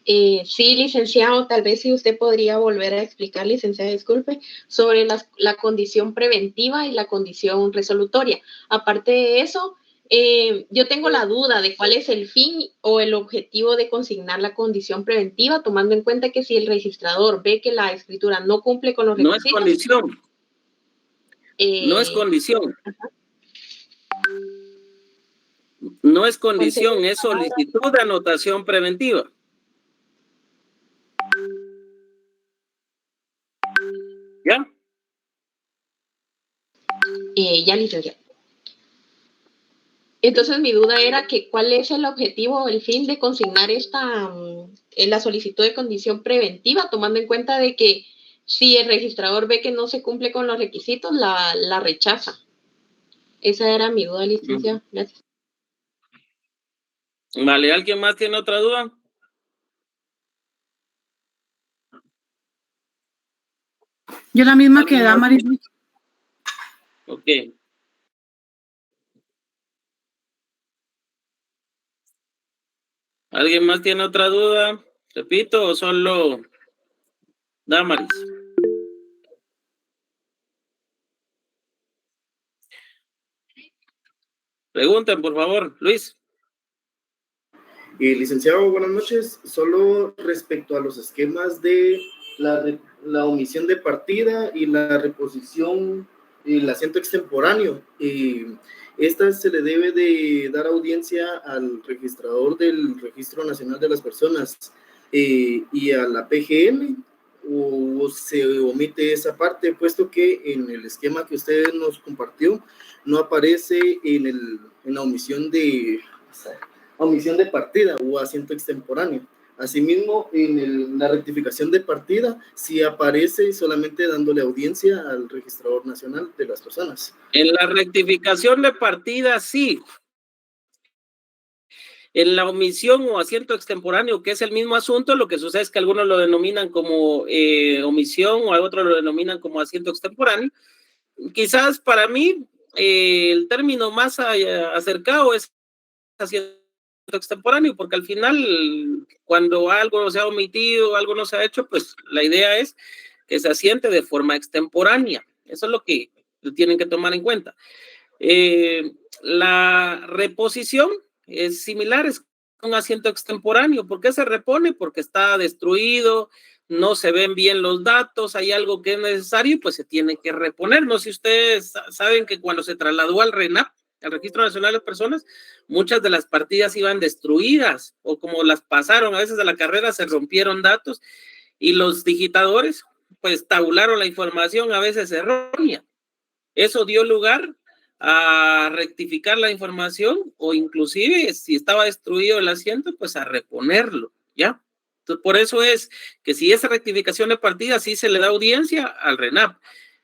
Sí, licenciado, tal vez si usted podría volver a explicar, licenciada, disculpe, sobre la condición preventiva y la condición resolutoria. Aparte de eso, yo tengo la duda de cuál es el fin o el objetivo de consignar la condición preventiva, tomando en cuenta que si el registrador ve que la escritura no cumple con los No es requisitos. condición. No es condición. No es condición, es solicitud de anotación preventiva. ¿Ya? Ya, licenciado. Entonces mi duda era que cuál es el objetivo o el fin de consignar la solicitud de condición preventiva, tomando en cuenta de que si el registrador ve que no se cumple con los requisitos, la rechaza. Esa era mi duda, licenciado. Gracias. Vale, ¿alguien más tiene otra duda? Yo la misma que Damaris. Ok. ¿Alguien más tiene otra duda? Repito, o solo Damaris. Pregunten, por favor, Luis. Licenciado, buenas noches. Solo respecto a los esquemas de la omisión de partida y la reposición y el asiento extemporáneo, esta se le debe de dar audiencia al registrador del Registro Nacional de las Personas y a la PGN, o se omite esa parte, puesto que en el esquema que usted nos compartió no aparece en la omisión de partida o asiento extemporáneo. Asimismo, en la rectificación de partida sí aparece solamente dándole audiencia al registrador nacional de las personas. En la rectificación de partida sí. En la omisión o asiento extemporáneo, que es el mismo asunto, lo que sucede es que algunos lo denominan como omisión o otros lo denominan como asiento extemporáneo. Quizás para mí el término más acercado es asiento extemporáneo, porque al final cuando algo se ha omitido, algo no se ha hecho, pues la idea es que se asiente de forma extemporánea. Eso es lo que tienen que tomar en cuenta. La reposición es similar, es un asiento extemporáneo. ¿Por qué se repone? Porque está destruido, no se ven bien los datos, hay algo que es necesario, pues se tiene que reponer. No sé si ustedes saben que cuando se trasladó al RENAP, al Registro Nacional de las Personas, muchas de las partidas iban destruidas o como las pasaron a veces a la carrera, se rompieron datos y los digitadores pues tabularon la información a veces errónea. Eso dio lugar a rectificar la información o inclusive si estaba destruido el asiento, pues a reponerlo, ¿ya? Entonces, por eso es que si esa rectificación de partida sí se le da audiencia al RENAP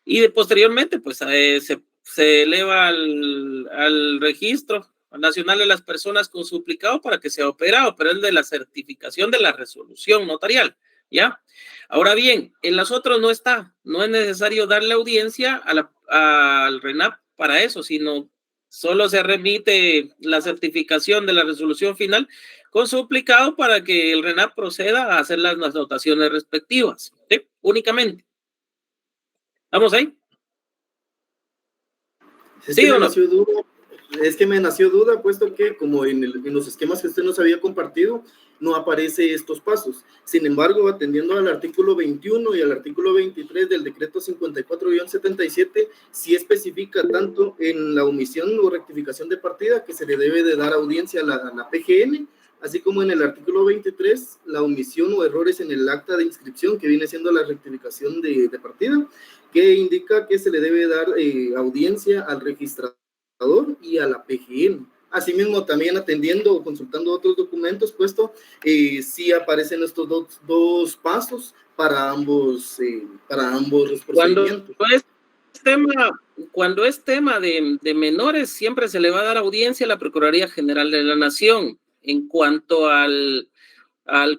y posteriormente pues se eleva al Registro Nacional de las Personas con suplicado para que sea operado, pero es de la certificación de la resolución notarial, ¿ya? Ahora bien, en los otros no está, no es necesario darle audiencia al RENAP para eso, sino solo se remite la certificación de la resolución final con suplicado para que el RENAP proceda a hacer las anotaciones respectivas, ¿sí? Únicamente. ¿Vamos ahí? ¿Sí o no? Es que me nació duda, puesto que como en los esquemas que usted nos había compartido, no aparece estos pasos. Sin embargo, atendiendo al artículo 21 y al artículo 23 del decreto 54-77, sí especifica tanto en la omisión o rectificación de partida que se le debe de dar audiencia a la PGN, así como en el artículo 23, la omisión o errores en el acta de inscripción, que viene siendo la rectificación de partida, que indica que se le debe dar audiencia al registrador y a la PGN. Asimismo, también atendiendo o consultando otros documentos, puesto sí aparecen estos dos pasos para ambos procedimientos. Cuando es tema de menores, siempre se le va a dar audiencia a la Procuraduría General de la Nación. En cuanto al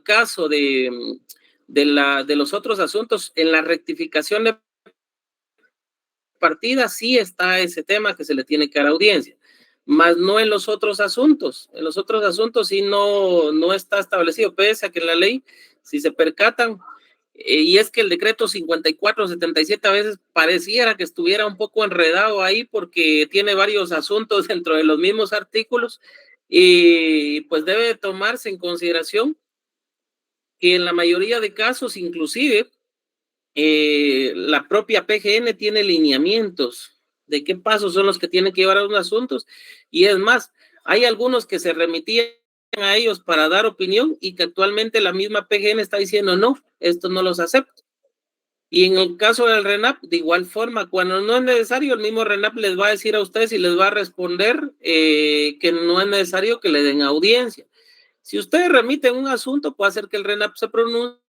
caso de los otros asuntos, en la rectificación de partida sí está ese tema que se le tiene que dar audiencia. más no en los otros asuntos. En los otros asuntos sí no está establecido, pese a que en la ley, si se percatan, y es que el decreto 5477 a veces pareciera que estuviera un poco enredado ahí porque tiene varios asuntos dentro de los mismos artículos, y pues debe tomarse en consideración que en la mayoría de casos, inclusive, la propia PGN tiene lineamientos de qué pasos son los que tienen que llevar a los asuntos, y es más, hay algunos que se remitían a ellos para dar opinión y que actualmente la misma PGN está diciendo no, esto no los acepto. Y en el caso del RENAP, de igual forma, cuando no es necesario, el mismo RENAP les va a decir a ustedes y les va a responder que no es necesario que le den audiencia. Si ustedes remiten un asunto, puede hacer que el RENAP se pronuncie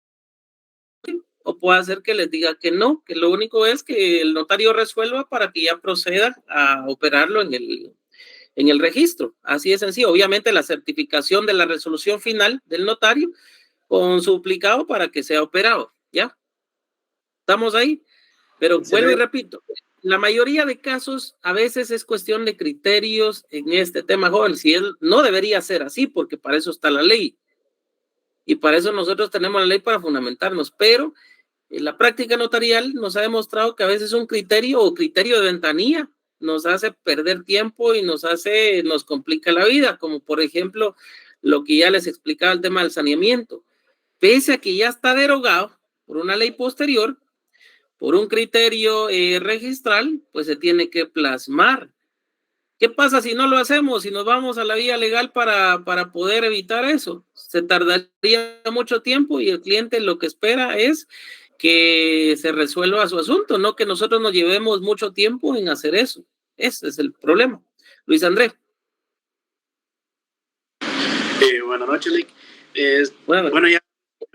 o puede hacer que les diga que no, que lo único es que el notario resuelva para que ya proceda a operarlo en el registro. Así de sencillo. Obviamente la certificación de la resolución final del notario con su duplicado para que sea operado, ¿ya? ¿Estamos ahí? Pero vuelvo y repito, la mayoría de casos a veces es cuestión de criterios en este tema, joven. Si él no debería ser así, porque para eso está la ley. Y para eso nosotros tenemos la ley para fundamentarnos, pero la práctica notarial nos ha demostrado que a veces un criterio o criterio de ventanilla nos hace perder tiempo y nos complica la vida, como por ejemplo lo que ya les explicaba el tema del saneamiento. Pese a que ya está derogado por una ley posterior, por un criterio registral, pues se tiene que plasmar. ¿Qué pasa si no lo hacemos? Si nos vamos a la vía legal para poder evitar eso. Se tardaría mucho tiempo y el cliente lo que espera es que se resuelva su asunto, no que nosotros nos llevemos mucho tiempo en hacer eso. Ese es el problema. Luis Andrés. Buenas noches, Lick. Bueno, ya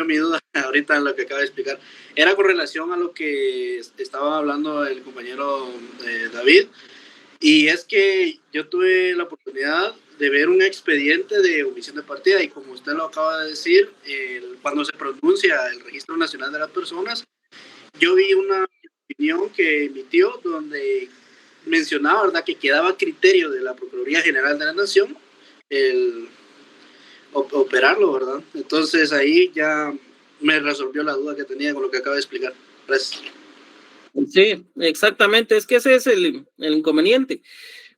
mi duda ahorita en lo que acaba de explicar era con relación a lo que estaba hablando el compañero David, y es que yo tuve la oportunidad de ver un expediente de omisión de partida, y como usted lo acaba de decir, cuando se pronuncia el Registro Nacional de las Personas, yo vi una opinión que emitió donde mencionaba, ¿verdad?, que quedaba a criterio de la Procuraduría General de la Nación el operarlo, ¿verdad? Entonces ahí ya me resolvió la duda que tenía con lo que acaba de explicar. Gracias. Sí, exactamente, es que ese es el inconveniente.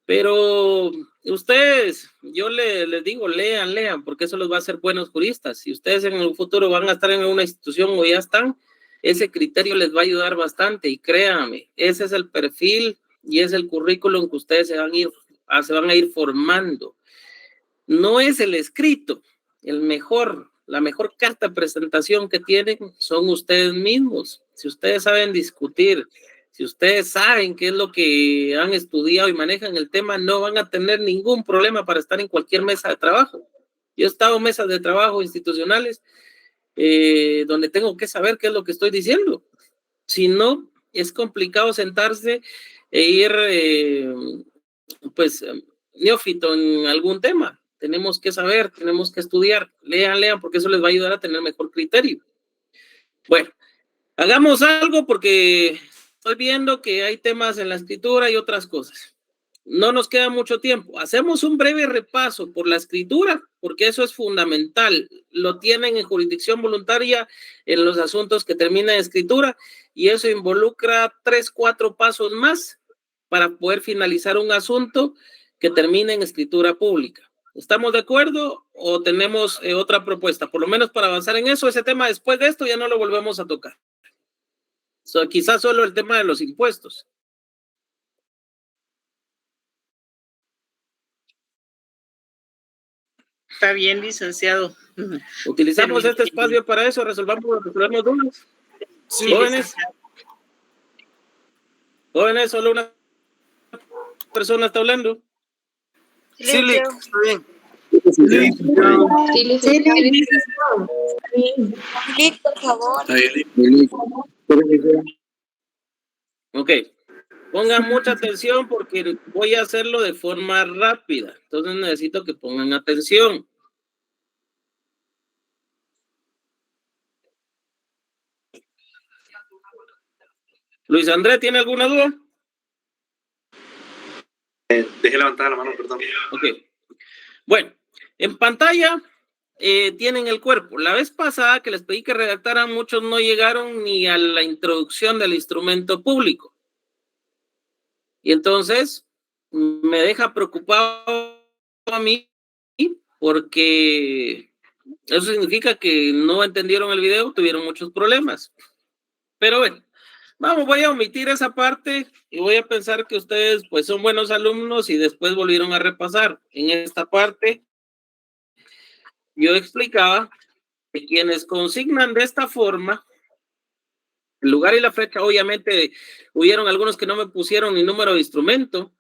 Pero ustedes, yo les digo, lean, porque eso los va a hacer buenos juristas. Si ustedes en el futuro van a estar en una institución o ya están, ese criterio les va a ayudar bastante, y créanme, ese es el perfil y es el currículum que ustedes se van a ir formando. No es el escrito, la mejor carta de presentación que tienen son ustedes mismos. Si ustedes saben discutir, si ustedes saben qué es lo que han estudiado y manejan el tema, no van a tener ningún problema para estar en cualquier mesa de trabajo. Yo he estado en mesas de trabajo institucionales donde tengo que saber qué es lo que estoy diciendo. Si no, es complicado sentarse e ir, neófito en algún tema. Tenemos que saber, tenemos que estudiar. Lean, porque eso les va a ayudar a tener mejor criterio. Bueno, hagamos algo porque estoy viendo que hay temas en la escritura y otras cosas. No nos queda mucho tiempo. Hacemos un breve repaso por la escritura, porque eso es fundamental. Lo tienen en jurisdicción voluntaria en los asuntos que terminan en escritura, y eso involucra 3, 4 pasos más para poder finalizar un asunto que termine en escritura pública. ¿Estamos de acuerdo o tenemos otra propuesta? Por lo menos para avanzar en eso, ese tema después de esto ya no lo volvemos a tocar. Quizás solo el tema de los impuestos. Está bien, licenciado. Utilizamos este espacio para eso, resolvemos dudas. Sí, Jóvenes, solo una persona está hablando. Sí, Lick, está bien. Lick, por favor. Ok, pongan mucha atención porque voy a hacerlo de forma rápida, entonces necesito que pongan atención. Luis Andrés, ¿tiene alguna duda? Dejé levantada la mano, perdón. Ok. Bueno, en pantalla tienen el cuerpo. La vez pasada que les pedí que redactaran, muchos no llegaron ni a la introducción del instrumento público. Y entonces me deja preocupado a mí porque eso significa que no entendieron el video, tuvieron muchos problemas. Pero bueno, voy a omitir esa parte y voy a pensar que ustedes pues son buenos alumnos y después volvieron a repasar. En esta parte yo explicaba que quienes consignan de esta forma, el lugar y la fecha, obviamente hubieron algunos que no me pusieron ni número de instrumento,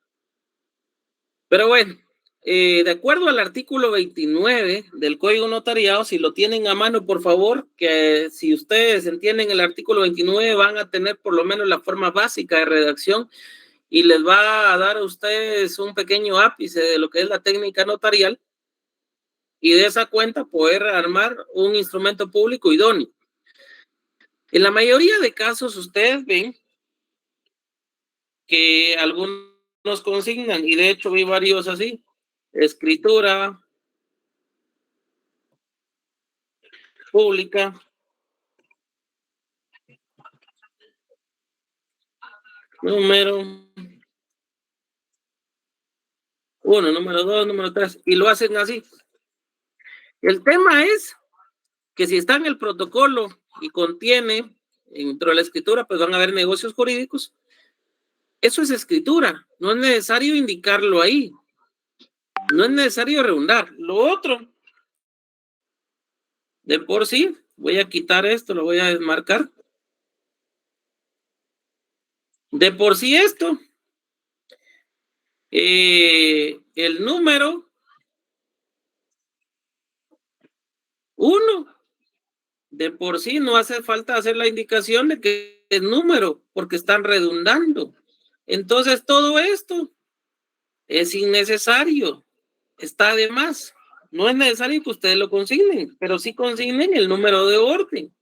pero bueno, de acuerdo al artículo 29 del Código Notariado, si lo tienen a mano, por favor, que si ustedes entienden el artículo 29 van a tener por lo menos la forma básica de redacción y les va a dar a ustedes un pequeño ápice de lo que es la técnica notarial y de esa cuenta poder armar un instrumento público idóneo. En la mayoría de casos ustedes ven que algunos consignan, y de hecho vi varios así, escritura pública, número 1, número 2, número 3, y lo hacen así. El tema es que si está en el protocolo y contiene dentro de la escritura, pues van a haber negocios jurídicos. Eso es escritura, no es necesario indicarlo ahí, no es necesario redundar. Lo otro, de por sí, voy a quitar esto, lo voy a desmarcar. De por sí esto, el número 1, de por sí no hace falta hacer la indicación de que es número, porque están redundando. Entonces todo esto es innecesario, está de más. No es necesario que ustedes lo consignen, pero sí consignen el número de orden,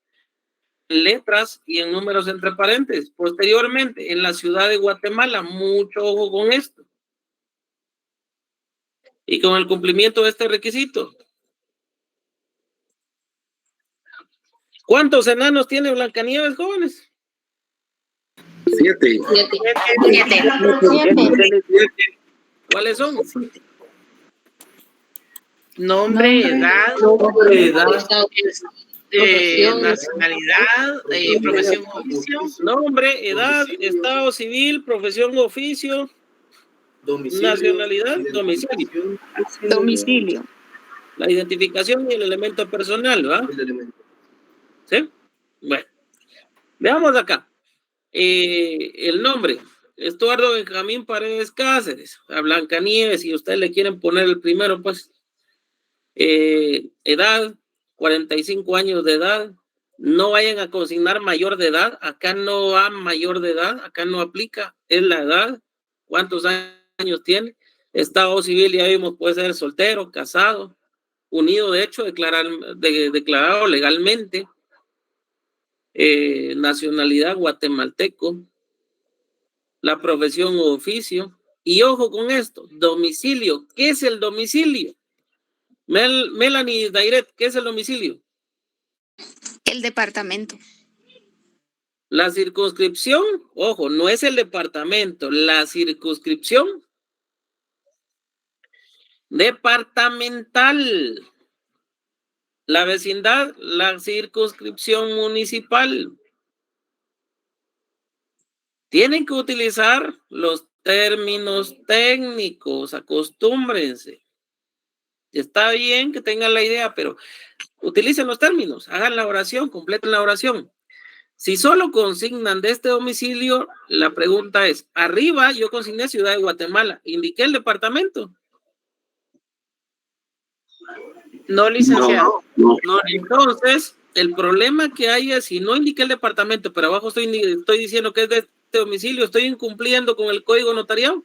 letras y en números entre paréntesis. Posteriormente, en la ciudad de Guatemala, mucho ojo con esto. Y con el cumplimiento de este requisito. ¿Cuántos enanos tiene Blancanieves, jóvenes? 7. 7. ¿Cuáles son? Nombre, edad, nacionalidad, profesión, oficio. Nombre, edad, estado civil, profesión, oficio, Domicilio, nacionalidad, domicilio. Domicilio. La identificación y el elemento personal, ¿va? el elemento. ¿Sí? Bueno, veamos acá. El nombre, Estuardo Benjamín Paredes Cáceres, a Blancanieves, si ustedes le quieren poner el primero, pues, edad, 45 años de edad, no vayan a consignar mayor de edad, acá no va mayor de edad, acá no aplica, es la edad, cuántos años tiene, estado civil, ya vimos, puede ser soltero, casado, unido de hecho, declarado legalmente, nacionalidad guatemalteco, la profesión o oficio, y ojo con esto, domicilio, ¿qué es el domicilio? Melanie Dairet, ¿qué es el domicilio? El departamento. La circunscripción, ojo, no es el departamento, la circunscripción departamental. La vecindad, la circunscripción municipal. Tienen que utilizar los términos técnicos, acostúmbrense. Está bien que tengan la idea, pero utilicen los términos, hagan la oración, completen la oración. Si solo consignan de este domicilio, la pregunta es, arriba yo consigné Ciudad de Guatemala, ¿indiqué el departamento? No, licenciado. No. Entonces, el problema que hay es, si no indiqué el departamento, pero abajo estoy diciendo que es de este domicilio, ¿estoy incumpliendo con el código notarial?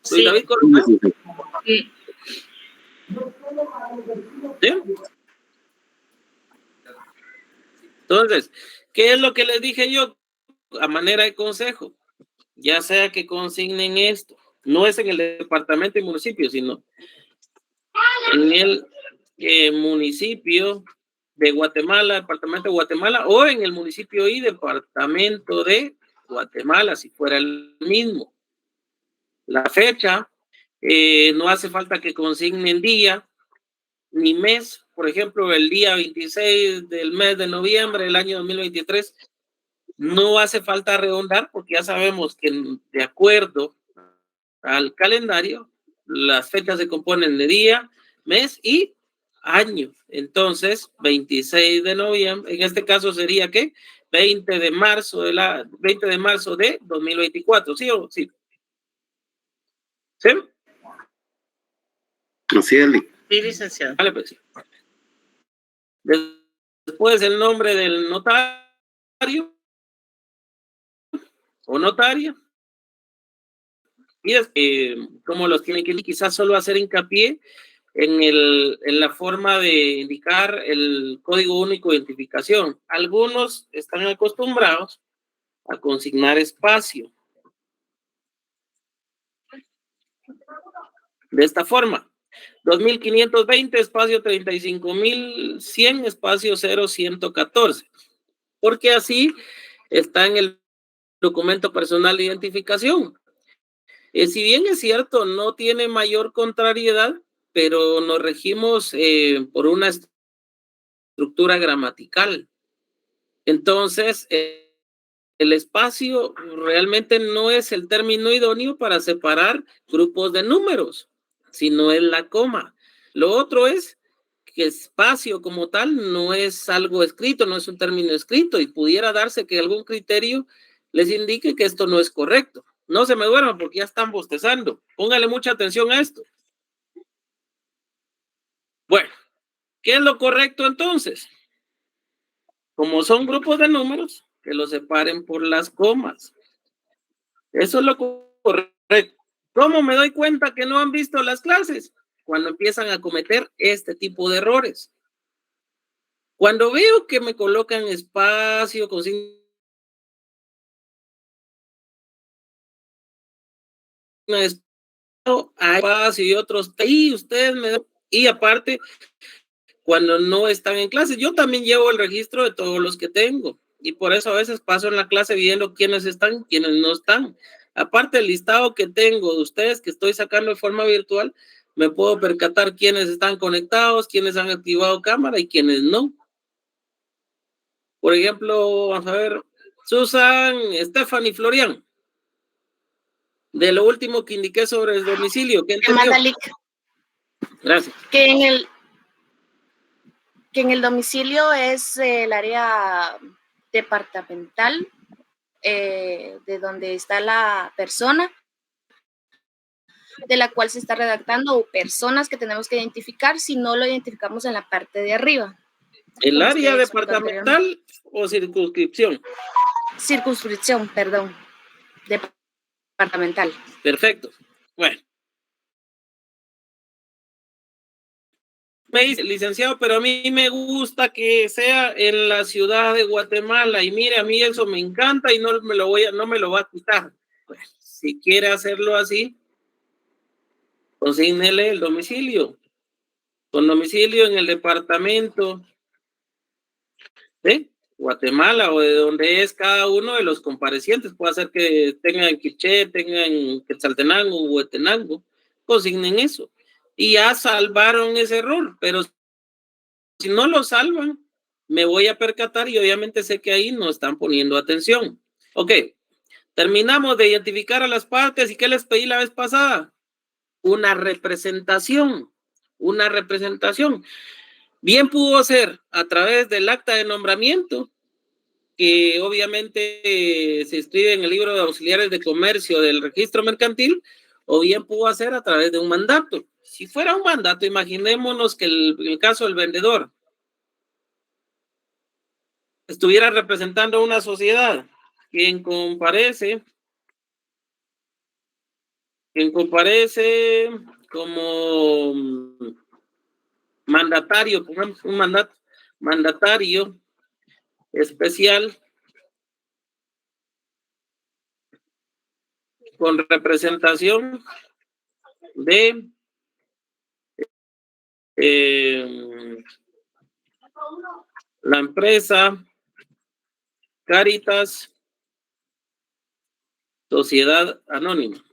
Soy Sí. David Coronel. Sí. ¿Sí? Entonces, ¿qué es lo que les dije yo a manera de consejo? Ya sea que consignen esto, No es en el departamento y municipio, sino en el municipio de Guatemala, departamento de Guatemala, o en el municipio y departamento de Guatemala, si fuera el mismo. La fecha, no hace falta que consignen día ni mes. Por ejemplo, el día 26 del mes de noviembre del año 2023, no hace falta redondar porque ya sabemos que de acuerdo al calendario, las fechas se componen de día, mes y año. Entonces, 26 de noviembre, en este caso sería ¿qué? 20 de marzo de 2024, ¿sí o sí? ¿Sí? Así es, Sí, licenciado. Vale, pues. Después el nombre del notario o notaria. Y es como los tiene que quizás solo hacer hincapié en la forma de indicar el código único de identificación. Algunos están acostumbrados a consignar espacio. De esta forma, 2520 espacio 35100 espacio 0114. Porque así está en el documento personal de identificación. Si bien es cierto, no tiene mayor contrariedad, pero nos regimos por una estructura gramatical. Entonces, el espacio realmente no es el término idóneo para separar grupos de números, sino es la coma. Lo otro es que espacio como tal no es algo escrito, no es un término escrito y pudiera darse que algún criterio les indique que esto no es correcto. No se me duerman porque ya están bostezando. Póngale mucha atención a esto. Bueno, ¿qué es lo correcto entonces? Como son grupos de números, que los separen por las comas. Eso es lo correcto. ¿Cómo me doy cuenta que no han visto las clases? Cuando empiezan a cometer este tipo de errores. Cuando veo que me colocan espacio, consigna espacio y otros, y ustedes me dan, y aparte, cuando no están en clase, yo también llevo el registro de todos los que tengo, y por eso a veces paso en la clase viendo quiénes están, quiénes no están. Aparte del listado que tengo de ustedes que estoy sacando de forma virtual, me puedo percatar quiénes están conectados, quiénes han activado cámara y quiénes no. Por ejemplo, vamos a ver, Susan, Stephanie, Florian. De lo último que indiqué sobre el domicilio, ¿qué entendió? Gracias. Que en el domicilio es el área departamental de donde está la persona de la cual se está redactando o personas que tenemos que identificar si no lo identificamos en la parte de arriba. ¿El área departamental o circunscripción? Circunscripción, perdón. Departamental. Perfecto. Bueno. Me dice, licenciado, pero a mí me gusta que sea en la ciudad de Guatemala y mire, a mí eso me encanta y no me lo va a quitar. Bueno, si quiere hacerlo así, consígnele el domicilio. Con domicilio en el departamento de Guatemala o de donde es cada uno de los comparecientes. Puede ser que tengan en Quiché, tengan en Quetzaltenango o Huetenango. Consignen eso. Y ya salvaron ese error, pero si no lo salvan, me voy a percatar y obviamente sé que ahí no están poniendo atención. Ok, terminamos de identificar a las partes. ¿Y qué les pedí la vez pasada? Una representación. Bien pudo ser a través del acta de nombramiento, que obviamente se escribe en el libro de auxiliares de comercio del registro mercantil, o bien pudo ser a través de un mandato. Si fuera un mandato, imaginémonos que el caso del vendedor estuviera representando una sociedad. Quien comparece como mandatario, pongamos un mandatario especial con representación de la empresa Caritas Sociedad Anónima.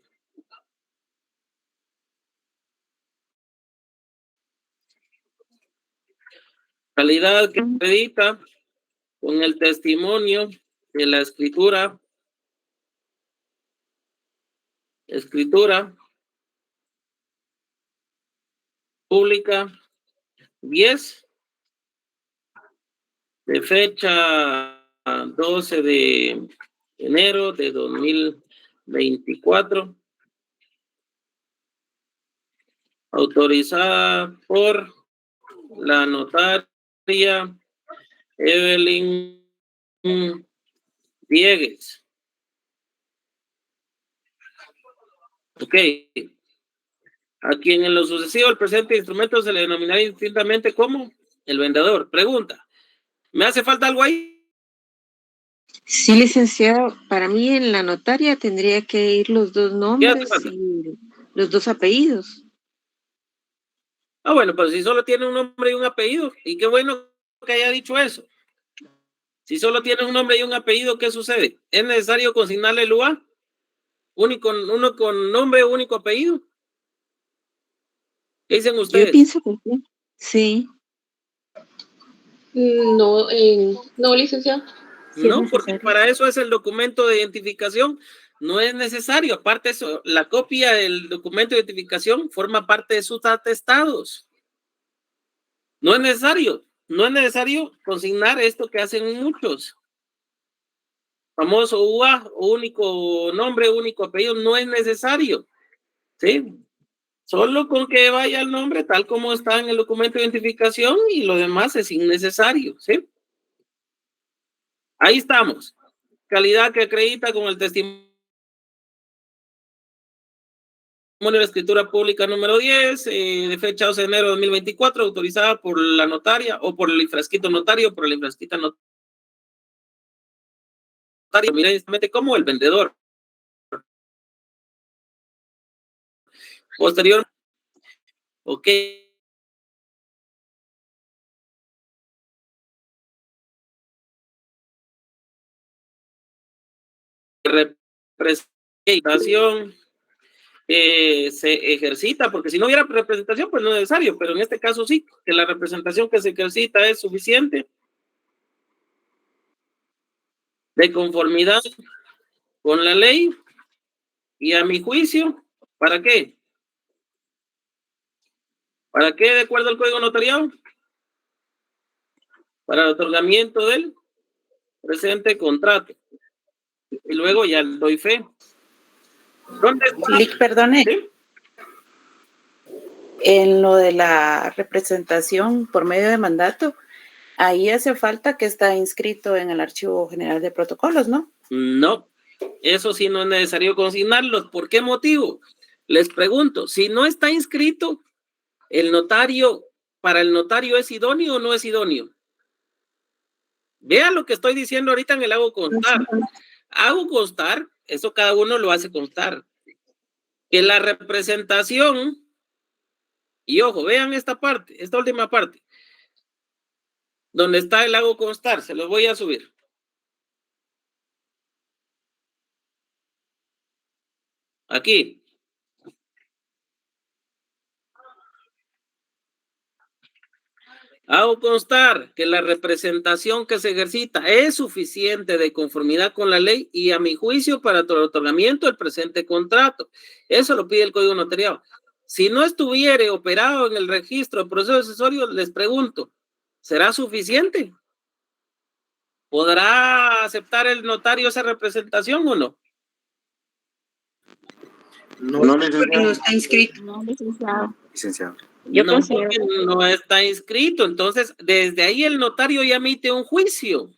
Calidad que acredita con el testimonio de la escritura pública 10 de fecha 12 de enero de 2024, autorizada por la notaria Evelyn Diegues. Ok. A quien en lo sucesivo el presente instrumento se le denominará indistintamente como el vendedor. Pregunta, ¿me hace falta algo ahí? Sí, licenciado, para mí en la notaria tendría que ir los dos nombres y los dos apellidos. Ah, bueno, pero si solo tiene un nombre y un apellido, y qué bueno que haya dicho eso. Si solo tiene un nombre y un apellido, ¿qué sucede? ¿Es necesario consignarle el UA? Uno con nombre, único apellido. ¿Qué dicen ustedes? Yo pienso que sí. No, no, licenciado. No, porque para eso es el documento de identificación. No es necesario. Aparte eso, la copia del documento de identificación forma parte de sus atestados. No es necesario. No es necesario consignar esto que hacen muchos. Famoso UA, único nombre, único apellido, no es necesario. ¿Sí? Solo con que vaya el nombre tal como está en el documento de identificación y lo demás es innecesario. ¿Sí? Ahí estamos. Calidad que acredita con el testimonio de la escritura pública número 10, de fecha 12 de enero de 2024, autorizada por la notaria o por el infrascrito notario, por el infrascrito notario. Mira directamente como el vendedor. Posterior. Ok. Representación se ejercita, porque si no hubiera representación, pues no es necesario, pero en este caso sí, que la representación que se ejercita es suficiente de conformidad con la ley y a mi juicio, ¿para qué? ¿Para qué de acuerdo al Código Notarial? Para el otorgamiento del presente contrato. Y luego ya doy fe. ¿Dónde está? Perdone. ¿Sí? En lo de la representación por medio de mandato, ahí hace falta que está inscrito en el Archivo General de Protocolos, ¿no? No, eso sí no es necesario consignarlos. ¿Por qué motivo? Les pregunto, si no está inscrito, ¿el notario, para el notario es idóneo o no es idóneo? Vean lo que estoy diciendo ahorita en el hago constar. Hago constar, eso cada uno lo hace constar. Que la representación, y ojo, vean esta parte, esta última parte, donde está el hago constar, se los voy a subir. Aquí. Hago constar que la representación que se ejercita es suficiente de conformidad con la ley y a mi juicio para el otorgamiento del presente contrato. Eso lo pide el Código Notarial. Si no estuviere operado en el registro de procesos accesorios, les pregunto, ¿será suficiente? ¿Podrá aceptar el notario esa representación o no? No, Porque no está inscrito. No, licenciado. Licenciado. Yo no, considero porque que no está inscrito. Entonces, desde ahí el notario ya emite un juicio.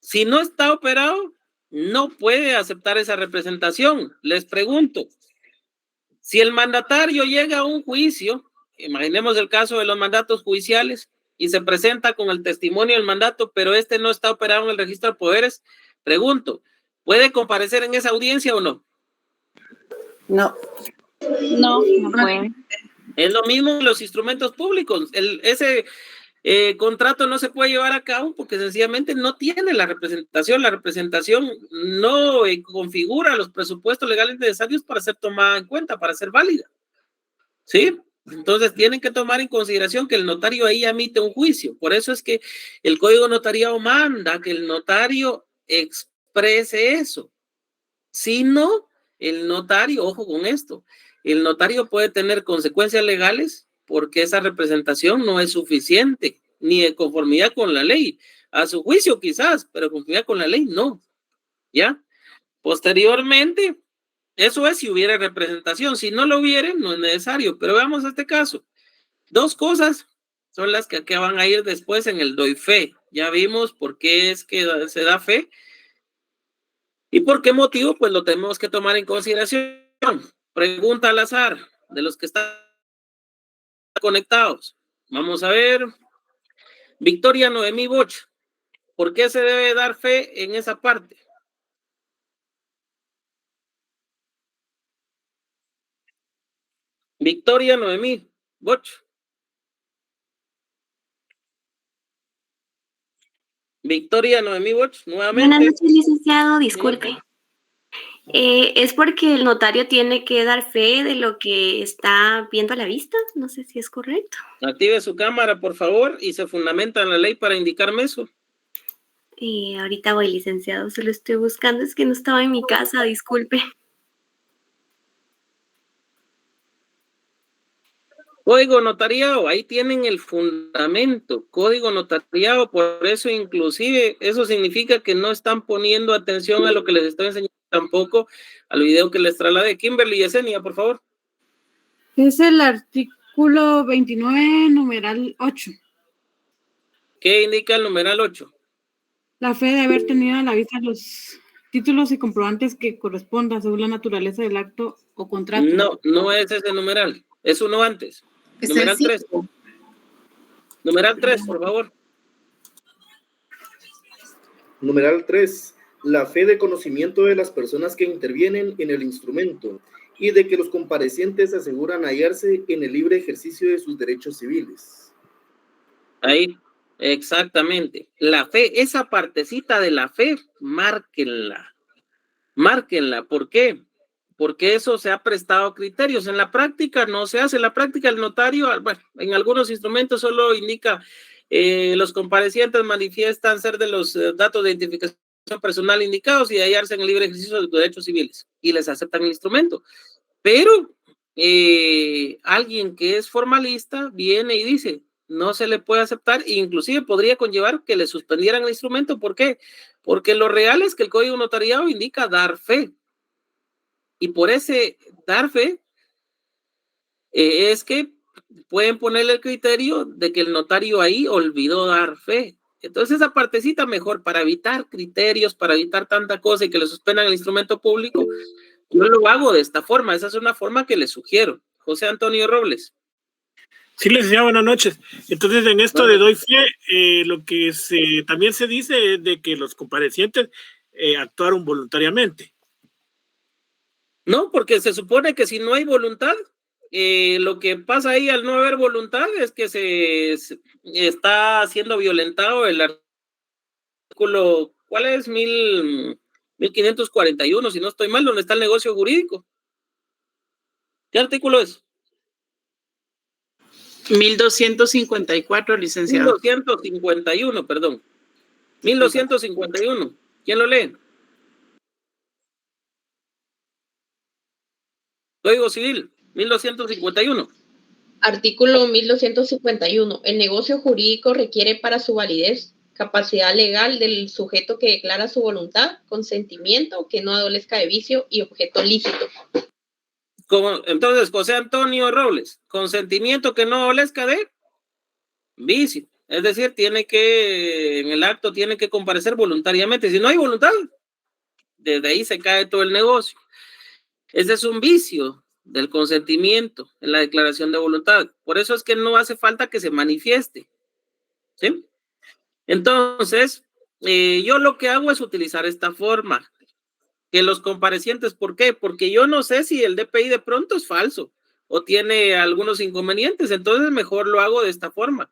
Si no está operado, no puede aceptar esa representación. Les pregunto, si el mandatario llega a un juicio, imaginemos el caso de los mandatos judiciales, y se presenta con el testimonio del mandato, pero este no está operado en el registro de poderes, pregunto, ¿puede comparecer en esa audiencia o no? No. No, no puede. Es lo mismo en los instrumentos públicos. Ese contrato no se puede llevar a cabo porque sencillamente no tiene la representación. La representación no configura los presupuestos legales necesarios para ser tomada en cuenta, para ser válida. ¿Sí? Entonces tienen que tomar en consideración que el notario ahí emite un juicio. Por eso es que el Código Notariado manda que el notario exprese eso. Si no, el notario, ojo con esto, el notario puede tener consecuencias legales porque esa representación no es suficiente, ni de conformidad con la ley. A su juicio quizás, pero conformidad con la ley no. ¿Ya? Posteriormente, eso es si hubiera representación. Si no lo hubiera, no es necesario. Pero veamos este caso. Dos cosas son las que van a ir después en el doy fe. Ya vimos por qué es que se da fe. ¿Y por qué motivo? Pues lo tenemos que tomar en consideración. Pregunta al azar de los que están conectados. Vamos a ver. Victoria Noemí Boch. ¿Por qué se debe dar fe en esa parte? Victoria Noemí Boch. Victoria Noemí Boch, nuevamente. Buenas noches, licenciado. Disculpe. Es porque el notario tiene que dar fe de lo que está viendo a la vista. No sé si es correcto. Active su cámara, por favor, y se fundamenta en la ley para indicarme eso. Ahorita voy, licenciado. Se lo estoy buscando. Es que no estaba en mi casa. Disculpe. Código notariado, ahí tienen el fundamento, código notariado, por eso inclusive eso significa que no están poniendo atención a lo que les estoy enseñando, tampoco al video que les trasladé. Kimberly Yesenia, por favor. Es el artículo 29, numeral 8. ¿Qué indica el numeral 8? La fe de haber tenido a la vista los títulos y comprobantes que correspondan según la naturaleza del acto o contrato. No, no es ese numeral, es uno antes. Numeral 3. Numeral 3, por favor. Numeral 3. La fe de conocimiento de las personas que intervienen en el instrumento y de que los comparecientes aseguran hallarse en el libre ejercicio de sus derechos civiles. Ahí, exactamente. La fe, esa partecita de la fe, márquenla. Márquenla. ¿Por qué? Porque eso se ha prestado a criterios. En la práctica no se hace. En la práctica el notario, bueno, en algunos instrumentos solo indica los comparecientes manifiestan ser de los datos de identificación personal indicados y de hallarse en el libre ejercicio de sus derechos civiles y les aceptan el instrumento. Pero alguien que es formalista viene y dice, no se le puede aceptar e inclusive podría conllevar que le suspendieran el instrumento. ¿Por qué? Porque lo real es que el Código Notariado indica dar fe. Y por ese dar fe es que pueden ponerle el criterio de que el notario ahí olvidó dar fe. Entonces esa partecita mejor para evitar criterios, para evitar tanta cosa y que le suspendan el instrumento público, yo lo hago de esta forma. Esa es una forma que le sugiero. José Antonio Robles. Sí, licenciado, buenas noches. Entonces, en esto de doy fe, lo que también se dice es de que los comparecientes actuaron voluntariamente. No, porque se supone que si no hay voluntad, lo que pasa ahí al no haber voluntad es que se está siendo violentado el artículo, ¿cuál es? 1541, si no estoy mal, donde está el negocio jurídico. ¿Qué artículo es? 1254, licenciado. 1251, perdón. 1251. ¿Quién lo lee? Código Civil, 1251. Artículo 1251. El negocio jurídico requiere para su validez capacidad legal del sujeto que declara su voluntad, consentimiento que no adolezca de vicio y objeto lícito. Entonces, José Antonio Robles, consentimiento que no adolezca de vicio. Es decir, tiene que, en el acto tiene que comparecer voluntariamente. Si no hay voluntad, desde ahí se cae todo el negocio. Ese es un vicio del consentimiento en la declaración de voluntad. Por eso es que no hace falta que se manifieste. ¿Sí? Entonces, yo lo que hago es utilizar esta forma. que los comparecientes. ¿Por qué? Porque yo no sé si el DPI de pronto es falso o tiene algunos inconvenientes, entonces mejor lo hago de esta forma.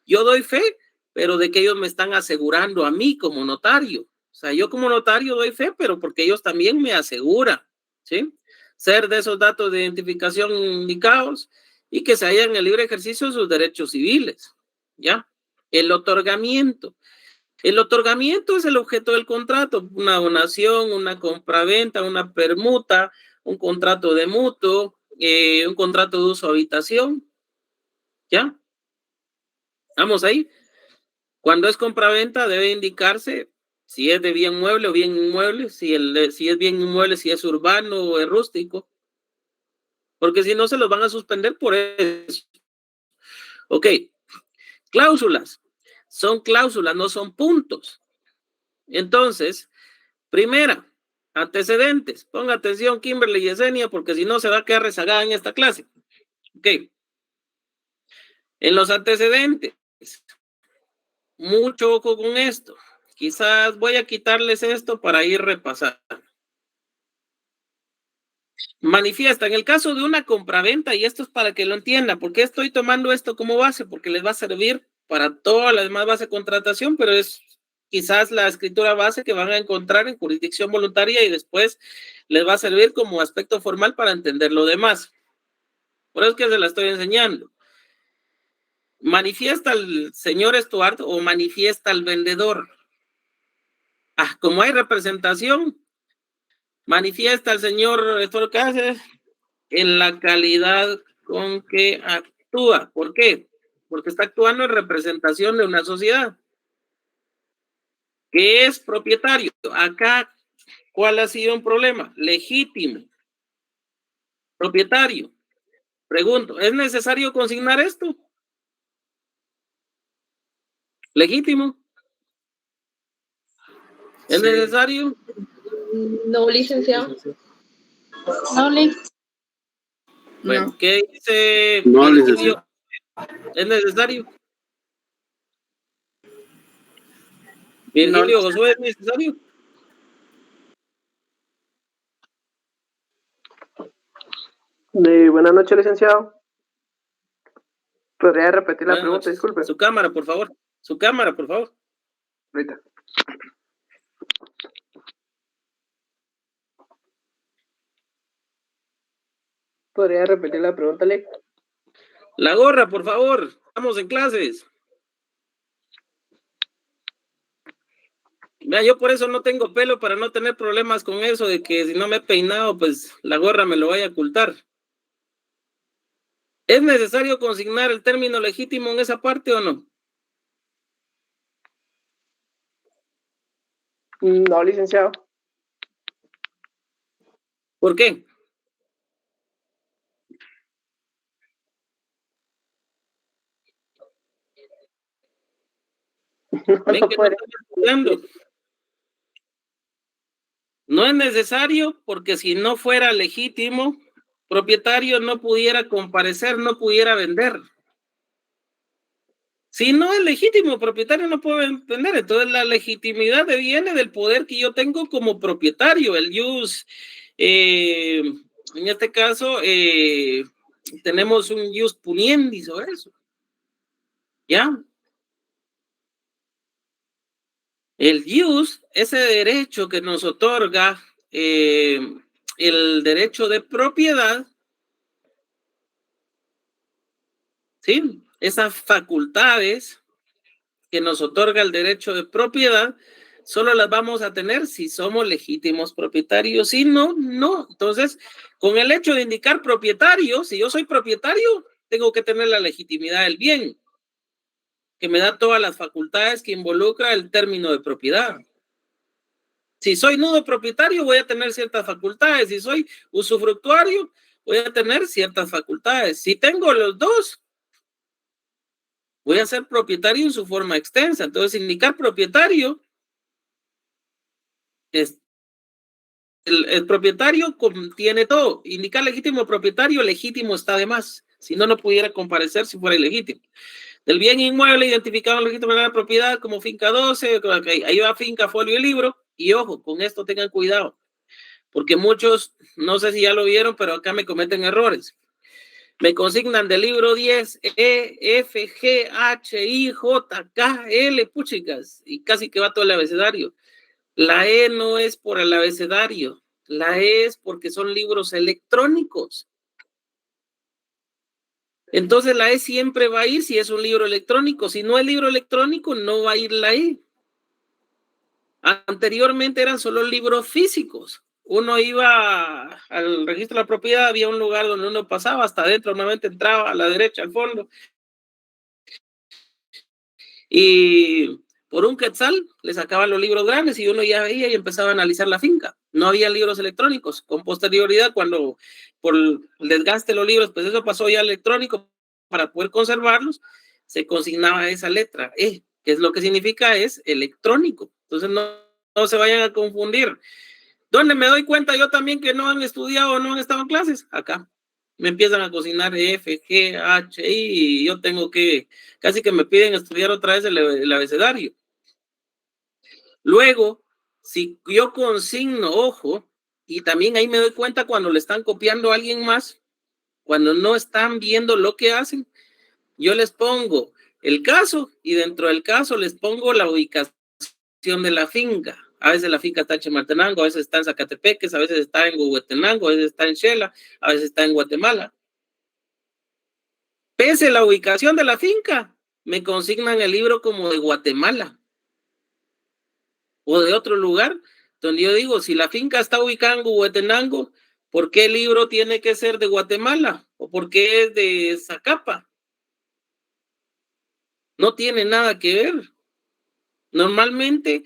Yo doy fe, pero de que ellos me están asegurando a mí como notario. O sea, yo como notario doy fe, pero porque ellos también me aseguran, ¿sí? Ser de esos datos de identificación indicados y que se hallan en el libre ejercicio de sus derechos civiles, ¿ya? El otorgamiento. El otorgamiento es el objeto del contrato, una donación, una compraventa, una permuta, un contrato de mutuo, un contrato de uso habitación, ¿ya? Vamos ahí. Cuando es compraventa debe indicarse si es de bien mueble o bien inmueble, si es bien inmueble, si es urbano o es rústico, porque si no se los van a suspender por eso. Ok, cláusulas. Son cláusulas, no son puntos. Entonces, primera, antecedentes. Ponga atención, Kimberly y Yesenia, porque si no se va a quedar rezagada en esta clase. Ok. En los antecedentes, mucho ojo con esto. Quizás voy a quitarles esto para ir repasando. Manifiesta, en el caso de una compraventa, y esto es para que lo entiendan, ¿por qué estoy tomando esto como base? Porque les va a servir para toda la demás base de contratación, pero es quizás la escritura base que van a encontrar en jurisdicción voluntaria y después les va a servir como aspecto formal para entender lo demás. Por eso es que se la estoy enseñando. Manifiesta el señor Stuart o manifiesta el vendedor. Como hay representación, manifiesta el señor Stuart Cáceres en la calidad con que actúa. ¿Por qué? Porque está actuando en representación de una sociedad que es propietario. Acá, ¿cuál ha sido un problema? Legítimo. Propietario. Pregunto, ¿es necesario consignar esto? Legítimo. ¿Es necesario? No, licenciado. No, Bueno, no. ¿qué dice? No, licenciado. ¿Es necesario? Virgilio, Josué, ¿es necesario? Buenas noches, licenciado. ¿Podría repetir la pregunta? Disculpe. Su cámara, por favor. Su cámara, por favor. Ahorita. ¿Podría repetir la pregunta, Ley? La gorra, por favor. Estamos en clases. Mira, yo por eso no tengo pelo, para no tener problemas con eso de que si no me he peinado, pues la gorra me lo vaya a ocultar. ¿Es necesario consignar el término legítimo en esa parte o no? No, licenciado. ¿Por qué? Ven que no estamos estudiando. No es necesario porque si no fuera legítimo, propietario no pudiera comparecer, no pudiera vender. Si no es legítimo, propietario no puede vender. Entonces la legitimidad viene del poder que yo tengo como propietario, el jus. En este caso, tenemos un jus puniendi sobre eso. ¿Ya? El jus, ese derecho que nos otorga el derecho de propiedad, ¿sí? Esas facultades que nos otorga el derecho de propiedad, solo las vamos a tener si somos legítimos propietarios. Si no, no. Entonces, con el hecho de indicar propietario, si yo soy propietario, tengo que tener la legitimidad del bien, que me da todas las facultades que involucra el término de propiedad. Si soy nudo propietario, voy a tener ciertas facultades. Si soy usufructuario, voy a tener ciertas facultades. Si tengo los dos, voy a ser propietario en su forma extensa. Entonces, indicar propietario, el propietario contiene todo. Indicar legítimo propietario, legítimo está de más. Si no, no pudiera comparecer si fuera ilegítimo. Del bien inmueble identificado en la legítima de la propiedad como finca 12, ahí va finca, folio y libro. Y ojo, con esto tengan cuidado. porque muchos, no sé si ya lo vieron, pero acá me cometen errores. Me consignan del libro 10, E, F, G, H, I, J, K, L, puchicas, y casi que va todo el abecedario. La E no es por el abecedario, la E es porque son libros electrónicos. Entonces la E siempre va a ir si es un libro electrónico. Si no es libro electrónico, no va a ir la E. Anteriormente eran solo libros físicos. Uno iba al registro de la propiedad, había un lugar donde uno pasaba hasta adentro, nuevamente entraba a la derecha, al fondo. Y por un quetzal le sacaban los libros grandes y uno ya veía y empezaba a analizar la finca. No había libros electrónicos. Con posterioridad, cuando por el desgaste de los libros, pues eso pasó ya electrónico, para poder conservarlos, se consignaba esa letra E, que es lo que significa es electrónico. Entonces no se vayan a confundir. ¿Dónde me doy cuenta yo también que no han estudiado o no han estado en clases? Acá. Me empiezan a consignar F, G, H, I, y yo tengo que, casi que me piden estudiar otra vez el abecedario. Luego, si yo consigno, ojo, y también ahí me doy cuenta cuando le están copiando a alguien más, cuando no están viendo lo que hacen, yo les pongo el caso y dentro del caso les pongo la ubicación de la finca. A veces la finca está en Chimaltenango, a veces está en Zacatepeques, a veces está en Huehuetenango, a veces está en Xela, a veces está en Guatemala. Pese a la ubicación de la finca, me consignan el libro como de Guatemala o de otro lugar, donde yo digo, si la finca está ubicada en Huehuetenango, ¿por qué el libro tiene que ser de Guatemala? ¿O por qué es de Zacapa? No tiene nada que ver. Normalmente,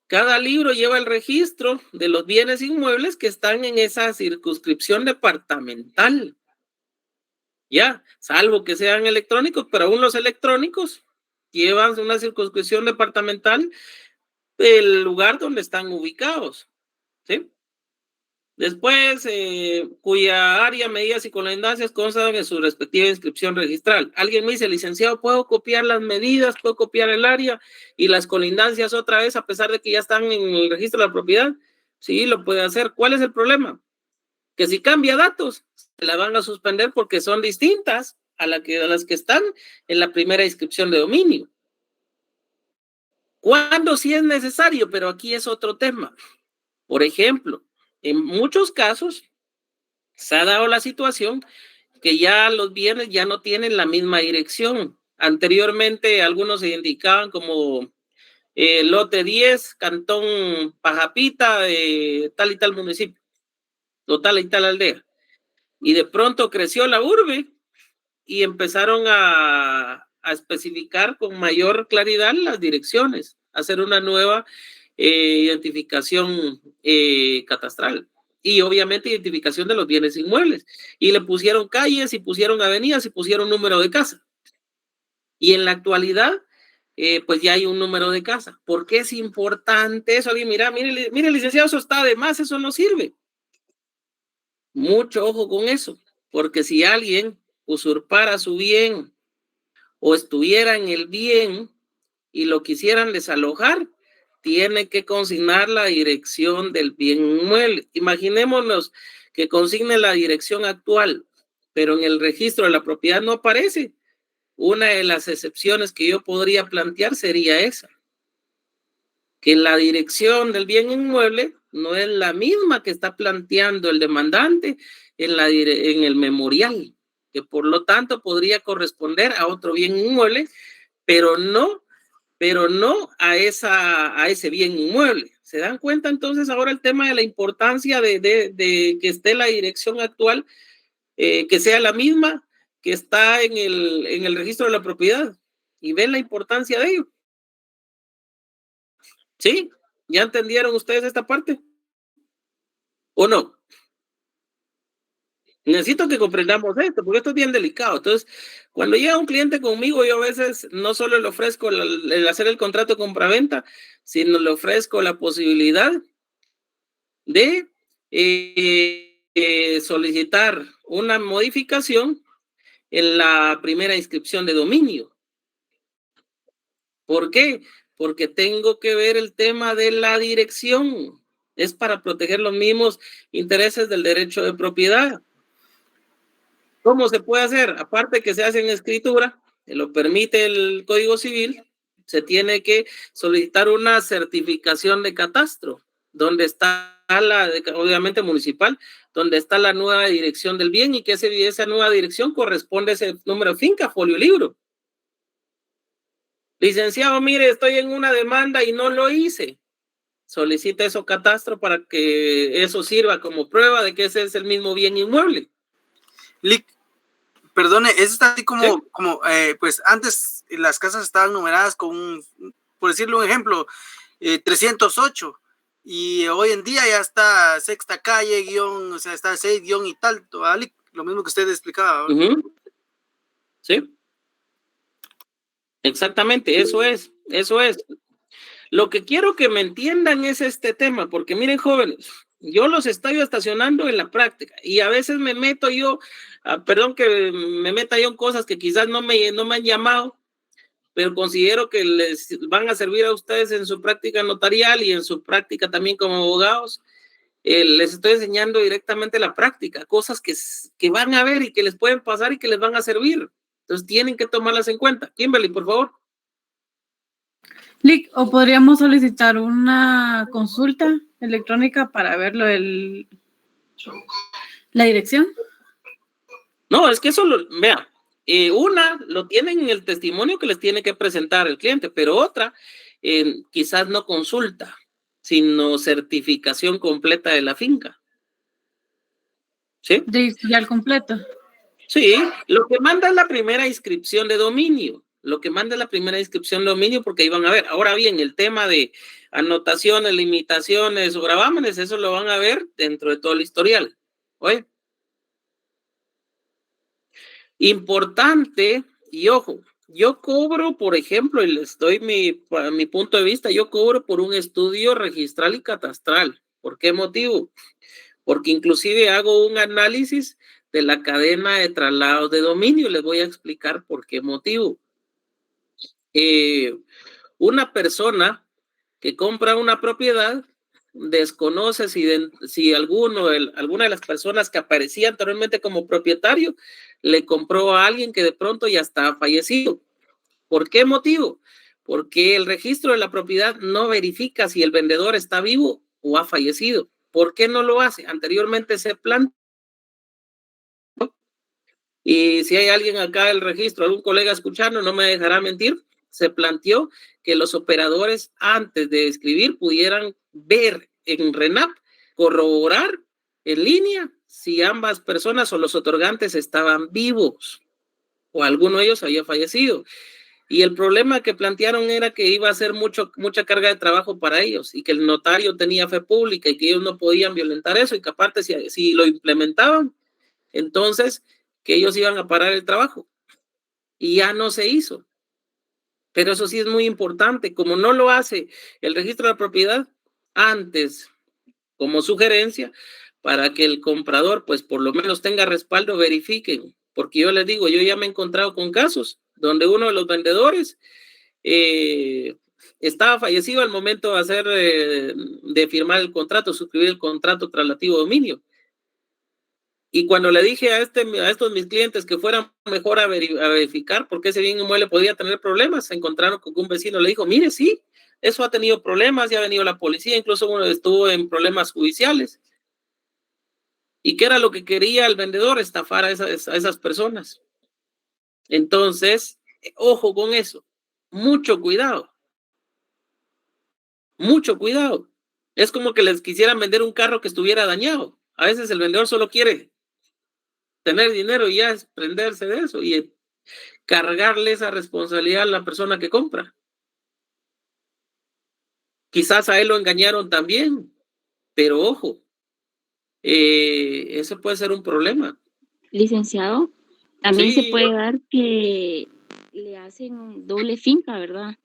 cada libro lleva el registro de los bienes inmuebles que están en esa circunscripción departamental. Ya, salvo que sean electrónicos, pero aún los electrónicos llevan una circunscripción departamental del lugar donde están ubicados, ¿sí? Después, cuya área, medidas y colindancias constan en su respectiva inscripción registral. Alguien me dice, licenciado, ¿puedo copiar las medidas, puedo copiar el área y las colindancias otra vez a pesar de que ya están en el registro de la propiedad? Sí, lo puede hacer. ¿Cuál es el problema? Que si cambia datos, se la van a suspender porque son distintas a las que están en la primera inscripción de dominio. ¿Cuándo sí es necesario? Pero aquí es otro tema. Por ejemplo, en muchos casos se ha dado la situación que ya los bienes ya no tienen la misma dirección. Anteriormente algunos se indicaban como lote 10, cantón Pajapita, de tal y tal municipio, o tal y tal aldea. Y de pronto creció la urbe y empezaron a especificar con mayor claridad las direcciones, hacer una nueva identificación catastral y obviamente identificación de los bienes inmuebles. Y le pusieron calles y pusieron avenidas y pusieron número de casa. Y en la actualidad, pues ya hay un número de casa. ¿Por qué es importante eso? Alguien, mire, licenciado, eso está de más, eso no sirve. Mucho ojo con eso, porque si alguien usurpara su bien o estuviera en el bien y lo quisieran desalojar, tiene que consignar la dirección del bien inmueble. Imaginémonos que consigne la dirección actual, pero en el registro de la propiedad no aparece. Una de las excepciones que yo podría plantear sería esa, que la dirección del bien inmueble no es la misma que está planteando el demandante en el memorial, que por lo tanto podría corresponder a otro bien inmueble, pero no a ese bien inmueble. ¿Se dan cuenta entonces ahora el tema de la importancia de que esté la dirección actual, que sea la misma que está en el registro de la propiedad? Y ven la importancia de ello. ¿Sí? ¿Ya entendieron ustedes esta parte? ¿O no? Necesito que comprendamos esto, porque esto es bien delicado. Entonces, cuando llega un cliente conmigo, yo a veces no solo le ofrezco el hacer el contrato de compraventa, sino le ofrezco la posibilidad de solicitar una modificación en la primera inscripción de dominio. ¿Por qué? Porque tengo que ver el tema de la dirección. es para proteger los mismos intereses del derecho de propiedad. ¿Cómo se puede hacer? Aparte que se hace en escritura, que lo permite el Código Civil, se tiene que solicitar una certificación de catastro, donde está obviamente municipal, donde está la nueva dirección del bien y que esa nueva dirección corresponde a ese número de finca, folio, libro. Licenciado, mire, estoy en una demanda y no lo hice. Solicita eso catastro para que eso sirva como prueba de que ese es el mismo bien inmueble. Perdone, eso está así como, pues antes las casas estaban numeradas con, por decirle un ejemplo, 308, y hoy en día ya está sexta calle, guión, o sea, está 6 guión y tal, ¿vale? Lo mismo que usted explicaba. Sí. Exactamente, eso es. Lo que quiero que me entiendan es este tema, porque miren, jóvenes, yo los estoy estacionando en la práctica y a veces me meto yo, perdón que me meta yo en cosas que quizás no me han llamado, pero considero que les van a servir a ustedes en su práctica notarial y en su práctica también como abogados. Les estoy enseñando directamente la práctica, cosas que van a ver y que les pueden pasar y que les van a servir. Entonces tienen que tomarlas en cuenta. Kimberly, por favor. Lick, o podríamos solicitar una consulta electrónica para verlo la dirección. No, es que eso vea, una lo tienen en el testimonio que les tiene que presentar el cliente, pero otra quizás no consulta, sino certificación completa de la finca. ¿Sí? De historial completo. Sí, lo que manda es la primera inscripción de dominio. Porque ahí van a ver. Ahora bien, el tema de anotaciones, limitaciones o gravámenes, eso lo van a ver dentro de todo el historial. Oye. Importante, y ojo, yo cobro, por ejemplo, y les doy mi punto de vista, yo cobro por un estudio registral y catastral. ¿Por qué motivo? Porque inclusive hago un análisis de la cadena de traslados de dominio. Les voy a explicar por qué motivo. Una persona que compra una propiedad desconoce si alguna de las personas que aparecía anteriormente como propietario le compró a alguien que de pronto ya está fallecido. ¿Por qué motivo? Porque el registro de la propiedad no verifica si el vendedor está vivo o ha fallecido. ¿Por qué no lo hace? Anteriormente se planteó. Y si hay alguien acá del registro, algún colega escuchando, no me dejará mentir, se planteó que los operadores antes de escribir pudieran ver en RENAP, corroborar en línea si ambas personas o los otorgantes estaban vivos o alguno de ellos había fallecido. Y el problema que plantearon era que iba a ser mucha carga de trabajo para ellos y que el notario tenía fe pública y que ellos no podían violentar eso y que aparte si lo implementaban, entonces que ellos iban a parar el trabajo. Y ya no se hizo. Pero eso sí es muy importante. Como no lo hace el registro de la propiedad antes, como sugerencia, para que el comprador, pues por lo menos tenga respaldo, verifiquen. Porque yo les digo, yo ya me he encontrado con casos donde uno de los vendedores estaba fallecido al momento de firmar el contrato, suscribir el contrato traslativo de dominio. Y cuando le dije a estos mis clientes que fueran mejor a verificar porque ese bien inmueble podía tener problemas, se encontraron con un vecino, le dijo, mire, sí, eso ha tenido problemas, ya ha venido la policía, incluso uno estuvo en problemas judiciales. ¿Y qué era lo que quería el vendedor? Estafar a esas personas. Entonces, ojo con eso. Mucho cuidado. Mucho cuidado. Es como que les quisieran vender un carro que estuviera dañado. A veces el vendedor solo quiere tener dinero y ya desprenderse de eso y cargarle esa responsabilidad a la persona que compra. Quizás a él lo engañaron también, pero ojo, eso puede ser un problema. Licenciado, también Sí, se puede dar que le hacen doble finca, ¿verdad?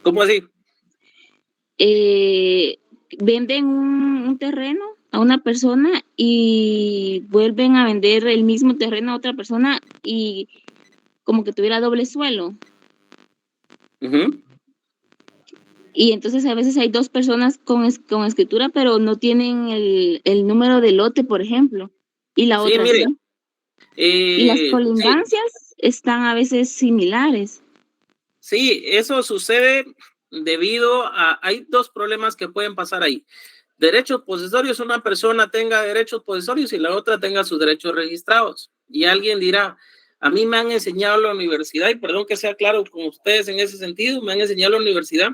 ¿Cómo así? Venden un terreno a una persona y vuelven a vender el mismo terreno a otra persona y como que tuviera doble suelo. Y entonces a veces hay dos personas con escritura, pero no tienen el número de lote, por ejemplo, y la Sí, otra mire, sí. Y las sí, colindancias están a veces similares. sí, eso sucede debido a, hay dos problemas que pueden pasar ahí. Derechos posesorios, una persona tenga derechos posesorios y la otra tenga sus derechos registrados. Y alguien dirá, a mí me han enseñado en la universidad, y perdón que sea claro con ustedes en ese sentido, me han enseñado en la universidad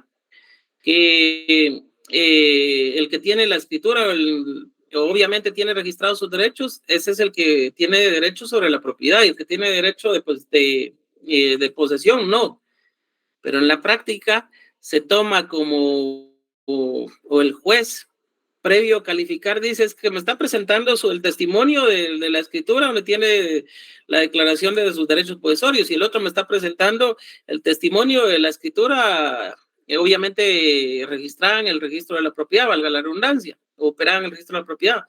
que el que tiene la escritura, obviamente tiene registrados sus derechos, ese es el que tiene derecho sobre la propiedad, y el que tiene derecho de posesión, no. Pero en la práctica se toma como, o el juez previo a calificar dice es que me está presentando el testimonio de la escritura donde tiene la declaración de sus derechos posesorios, y el otro me está presentando el testimonio de la escritura, obviamente registrada en el registro de la propiedad, valga la redundancia, operada en el registro de la propiedad,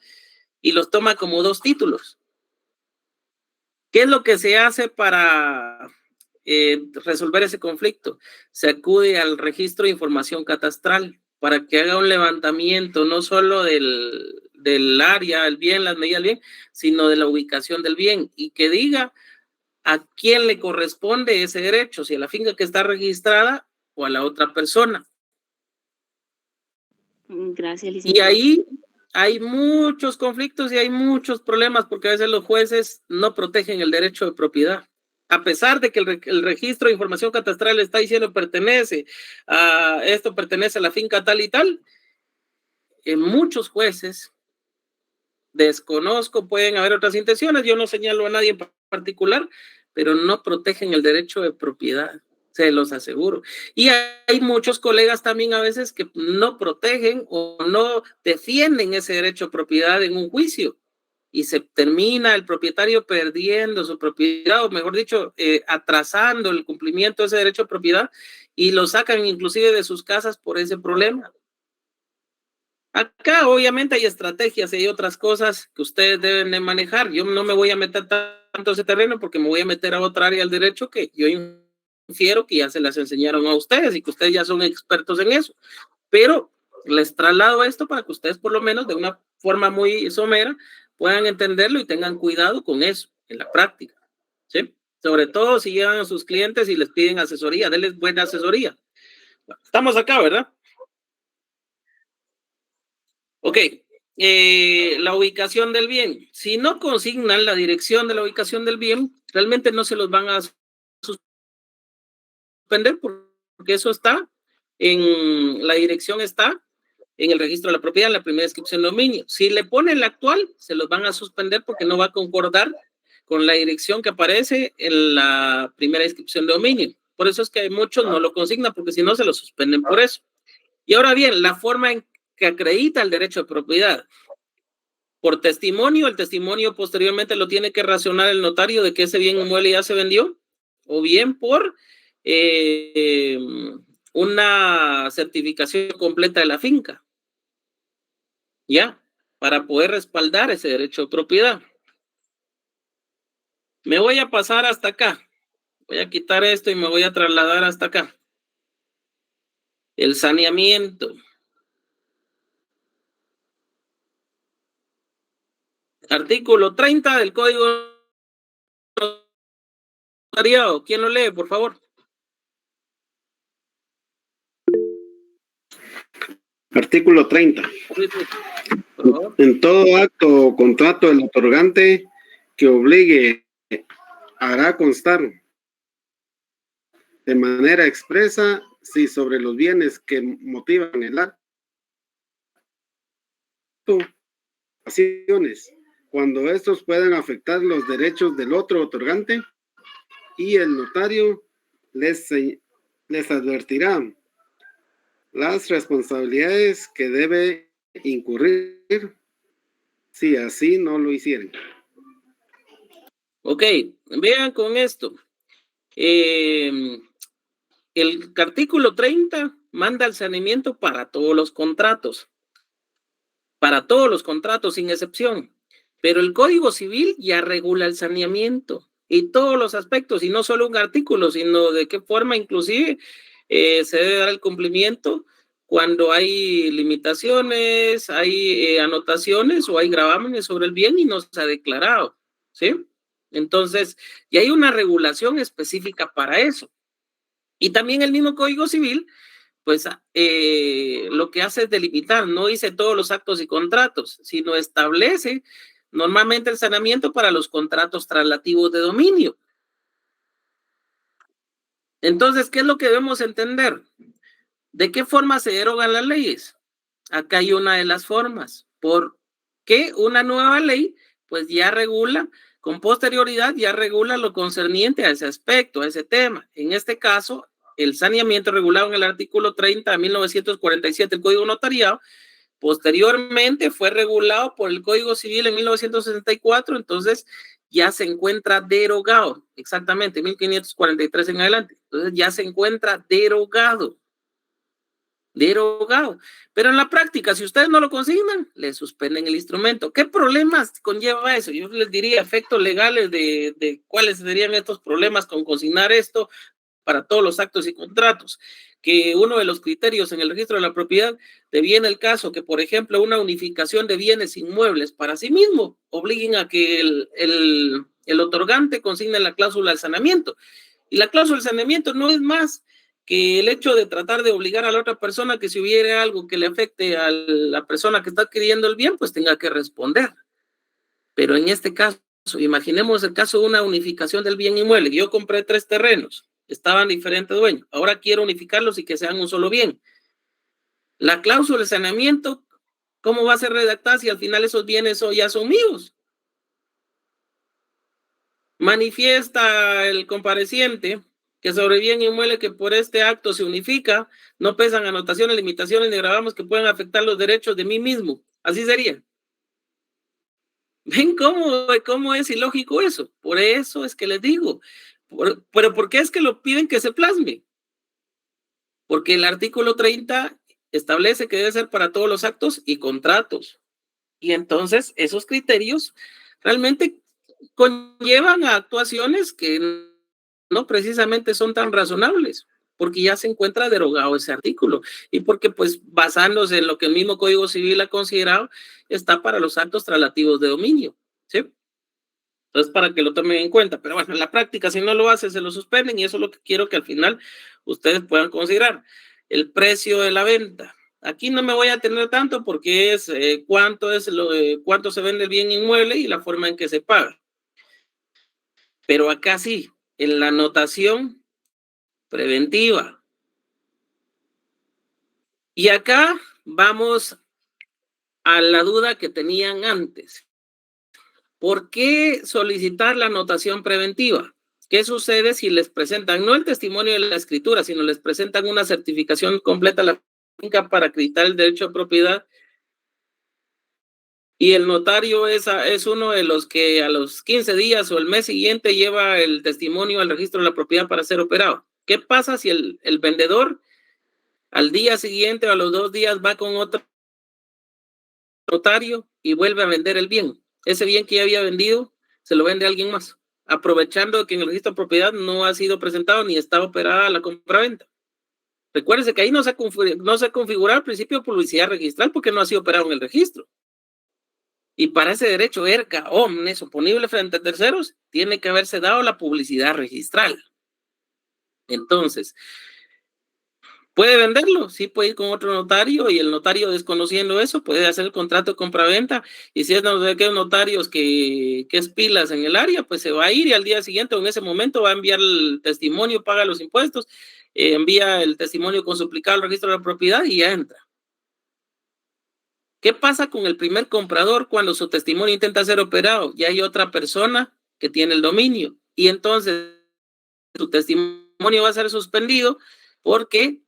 y los toma como dos títulos. ¿Qué es lo que se hace para resolver ese conflicto? Se acude al registro de información catastral para que haga un levantamiento no solo del área, el bien, las medidas del bien, sino de la ubicación del bien, y que diga a quién le corresponde ese derecho, si a la finca que está registrada o a la otra persona. Gracias, licenciado. Y ahí hay muchos conflictos y hay muchos problemas porque a veces los jueces no protegen el derecho de propiedad. A pesar de que el registro de información catastral está diciendo esto pertenece a la finca tal y tal, muchos jueces, desconozco, pueden haber otras intenciones, yo no señalo a nadie en particular, pero no protegen el derecho de propiedad, se los aseguro. Y hay muchos colegas también a veces que no protegen o no defienden ese derecho de propiedad en un juicio, y se termina el propietario perdiendo su propiedad, o mejor dicho, atrasando el cumplimiento de ese derecho de propiedad, y lo sacan inclusive de sus casas por ese problema. Acá obviamente hay estrategias y hay otras cosas que ustedes deben de manejar. Yo no me voy a meter tanto a ese terreno porque me voy a meter a otra área del derecho que yo infiero que ya se las enseñaron a ustedes y que ustedes ya son expertos en eso. Pero les traslado esto para que ustedes por lo menos de una forma muy somera puedan entenderlo y tengan cuidado con eso en la práctica, ¿sí? Sobre todo si llevan a sus clientes y les piden asesoría, denles buena asesoría. Estamos acá, ¿verdad? Ok, la ubicación del bien. Si no consignan la dirección de la ubicación del bien, realmente no se los van a suspender porque eso está la dirección está en el registro de la propiedad, en la primera inscripción de dominio. Si le ponen la actual, se los van a suspender porque no va a concordar con la dirección que aparece en la primera inscripción de dominio. Por eso es que hay muchos no lo consignan, porque si no se lo suspenden por eso. Y ahora bien, la forma en que acredita el derecho de propiedad. Por testimonio, el testimonio posteriormente lo tiene que razonar el notario de que ese bien inmueble ya se vendió, o bien por una certificación completa de la finca. Ya, para poder respaldar ese derecho de propiedad. Me voy a pasar hasta acá. Voy a quitar esto y me voy a trasladar hasta acá. El saneamiento. Artículo 30 del Código Notariado. ¿Quién lo lee, por favor? Artículo 30. En todo acto o contrato del otorgante que obligue, hará constar de manera expresa si sobre los bienes que motivan el acto, acciones, cuando estos puedan afectar los derechos del otro otorgante, y el notario les advertirá las responsabilidades que debe incurrir si así no lo hicieren. Ok, vean con esto. El artículo 30 manda el saneamiento para todos los contratos. Para todos los contratos, sin excepción. Pero el Código Civil ya regula el saneamiento y todos los aspectos, y no solo un artículo, sino de qué forma inclusive se debe dar el cumplimiento cuando hay limitaciones, hay anotaciones o hay gravámenes sobre el bien y no se ha declarado, ¿sí? Entonces, y hay una regulación específica para eso. Y también el mismo Código Civil, pues lo que hace es delimitar, no dice todos los actos y contratos, sino establece normalmente el saneamiento para los contratos traslativos de dominio. Entonces, ¿qué es lo que debemos entender? ¿De qué forma se derogan las leyes? Acá hay una de las formas. ¿Por qué una nueva ley? Pues ya regula, con posterioridad, ya regula lo concerniente a ese aspecto, a ese tema. En este caso, el saneamiento regulado en el artículo 30 de 1947 del Código Notariado, posteriormente fue regulado por el Código Civil en 1964, entonces ya se encuentra derogado, exactamente, 1543 en adelante. Entonces ya se encuentra derogado. Pero en la práctica, si ustedes no lo consignan, le suspenden el instrumento. ¿Qué problemas conlleva eso? Yo les diría efectos legales de cuáles serían estos problemas con consignar esto para todos los actos y contratos. Que uno de los criterios en el registro de la propiedad deviene el caso que, por ejemplo, una unificación de bienes inmuebles para sí mismo obliguen a que el otorgante consigne la cláusula de saneamiento. Y la cláusula de saneamiento no es más que el hecho de tratar de obligar a la otra persona que si hubiera algo que le afecte a la persona que está adquiriendo el bien, pues tenga que responder. Pero en este caso, imaginemos el caso de una unificación del bien inmueble. Yo compré 3 terrenos, estaban diferentes dueños. Ahora quiero unificarlos y que sean un solo bien. La cláusula de saneamiento, ¿cómo va a ser redactada si al final esos bienes ya son míos? Manifiesta el compareciente que sobre bien inmueble que por este acto se unifica, no pesan anotaciones, limitaciones ni gravames que puedan afectar los derechos de mí mismo. Así sería. ¿Ven cómo es ilógico eso? Por eso es que les digo. Pero ¿por qué es que lo piden que se plasme? Porque el artículo 30 establece que debe ser para todos los actos y contratos. Y entonces esos criterios realmente conllevan a actuaciones que no precisamente son tan razonables, porque ya se encuentra derogado ese artículo y porque pues basándose en lo que el mismo Código Civil ha considerado, está para los actos traslativos de dominio, ¿sí? Entonces para que lo tomen en cuenta, pero bueno, en la práctica si no lo hace se lo suspenden y eso es lo que quiero que al final ustedes puedan considerar. El precio de la venta. Aquí no me voy a tener tanto porque es cuánto se vende el bien inmueble y la forma en que se paga. Pero acá sí, en la anotación preventiva. Y acá vamos a la duda que tenían antes. ¿Por qué solicitar la anotación preventiva? ¿Qué sucede si les presentan, no el testimonio de la escritura, sino les presentan una certificación completa a la finca para acreditar el derecho a propiedad? Y el notario es uno de los que a los 15 días o el mes siguiente lleva el testimonio al registro de la propiedad para ser operado. ¿Qué pasa si el vendedor al día siguiente o a los 2 días va con otro notario y vuelve a vender el bien? Ese bien que ya había vendido se lo vende a alguien más, aprovechando que en el registro de propiedad no ha sido presentado ni está operada la compraventa. Recuérdense que ahí no se ha configurado el principio de publicidad registral porque no ha sido operado en el registro. Y para ese derecho erga omnes oponible frente a terceros, tiene que haberse dado la publicidad registral. Entonces, ¿puede venderlo? Sí, puede ir con otro notario y el notario, desconociendo eso, puede hacer el contrato de compraventa. Y si es notarios que es pilas en el área, pues se va a ir y al día siguiente o en ese momento va a enviar el testimonio, paga los impuestos, envía el testimonio con suplicado al registro de la propiedad y ya entra. ¿Qué pasa con el primer comprador cuando su testimonio intenta ser operado? Ya hay otra persona que tiene el dominio y entonces su testimonio va a ser suspendido porque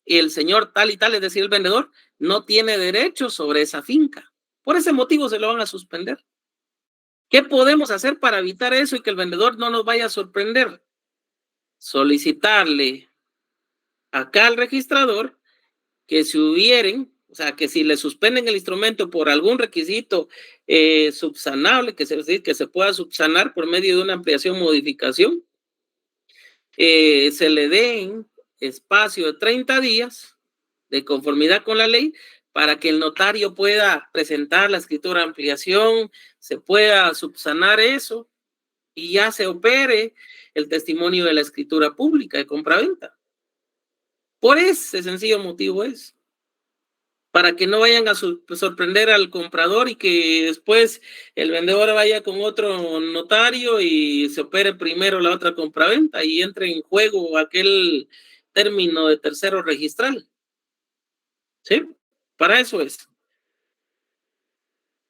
el señor tal y tal, es decir, el vendedor, no tiene derecho sobre esa finca. Por ese motivo se lo van a suspender. ¿Qué podemos hacer para evitar eso y que el vendedor no nos vaya a sorprender? Solicitarle acá al registrador que si hubieren, o sea, que si le suspenden el instrumento por algún requisito subsanable, que se pueda subsanar por medio de una ampliación o modificación, se le den espacio de 30 días de conformidad con la ley para que el notario pueda presentar la escritura de ampliación, se pueda subsanar eso y ya se opere el testimonio de la escritura pública de compraventa. Por ese sencillo motivo es. Para que no vayan a sorprender al comprador y que después el vendedor vaya con otro notario y se opere primero la otra compraventa y entre en juego aquel término de tercero registral. ¿Sí? Para eso es.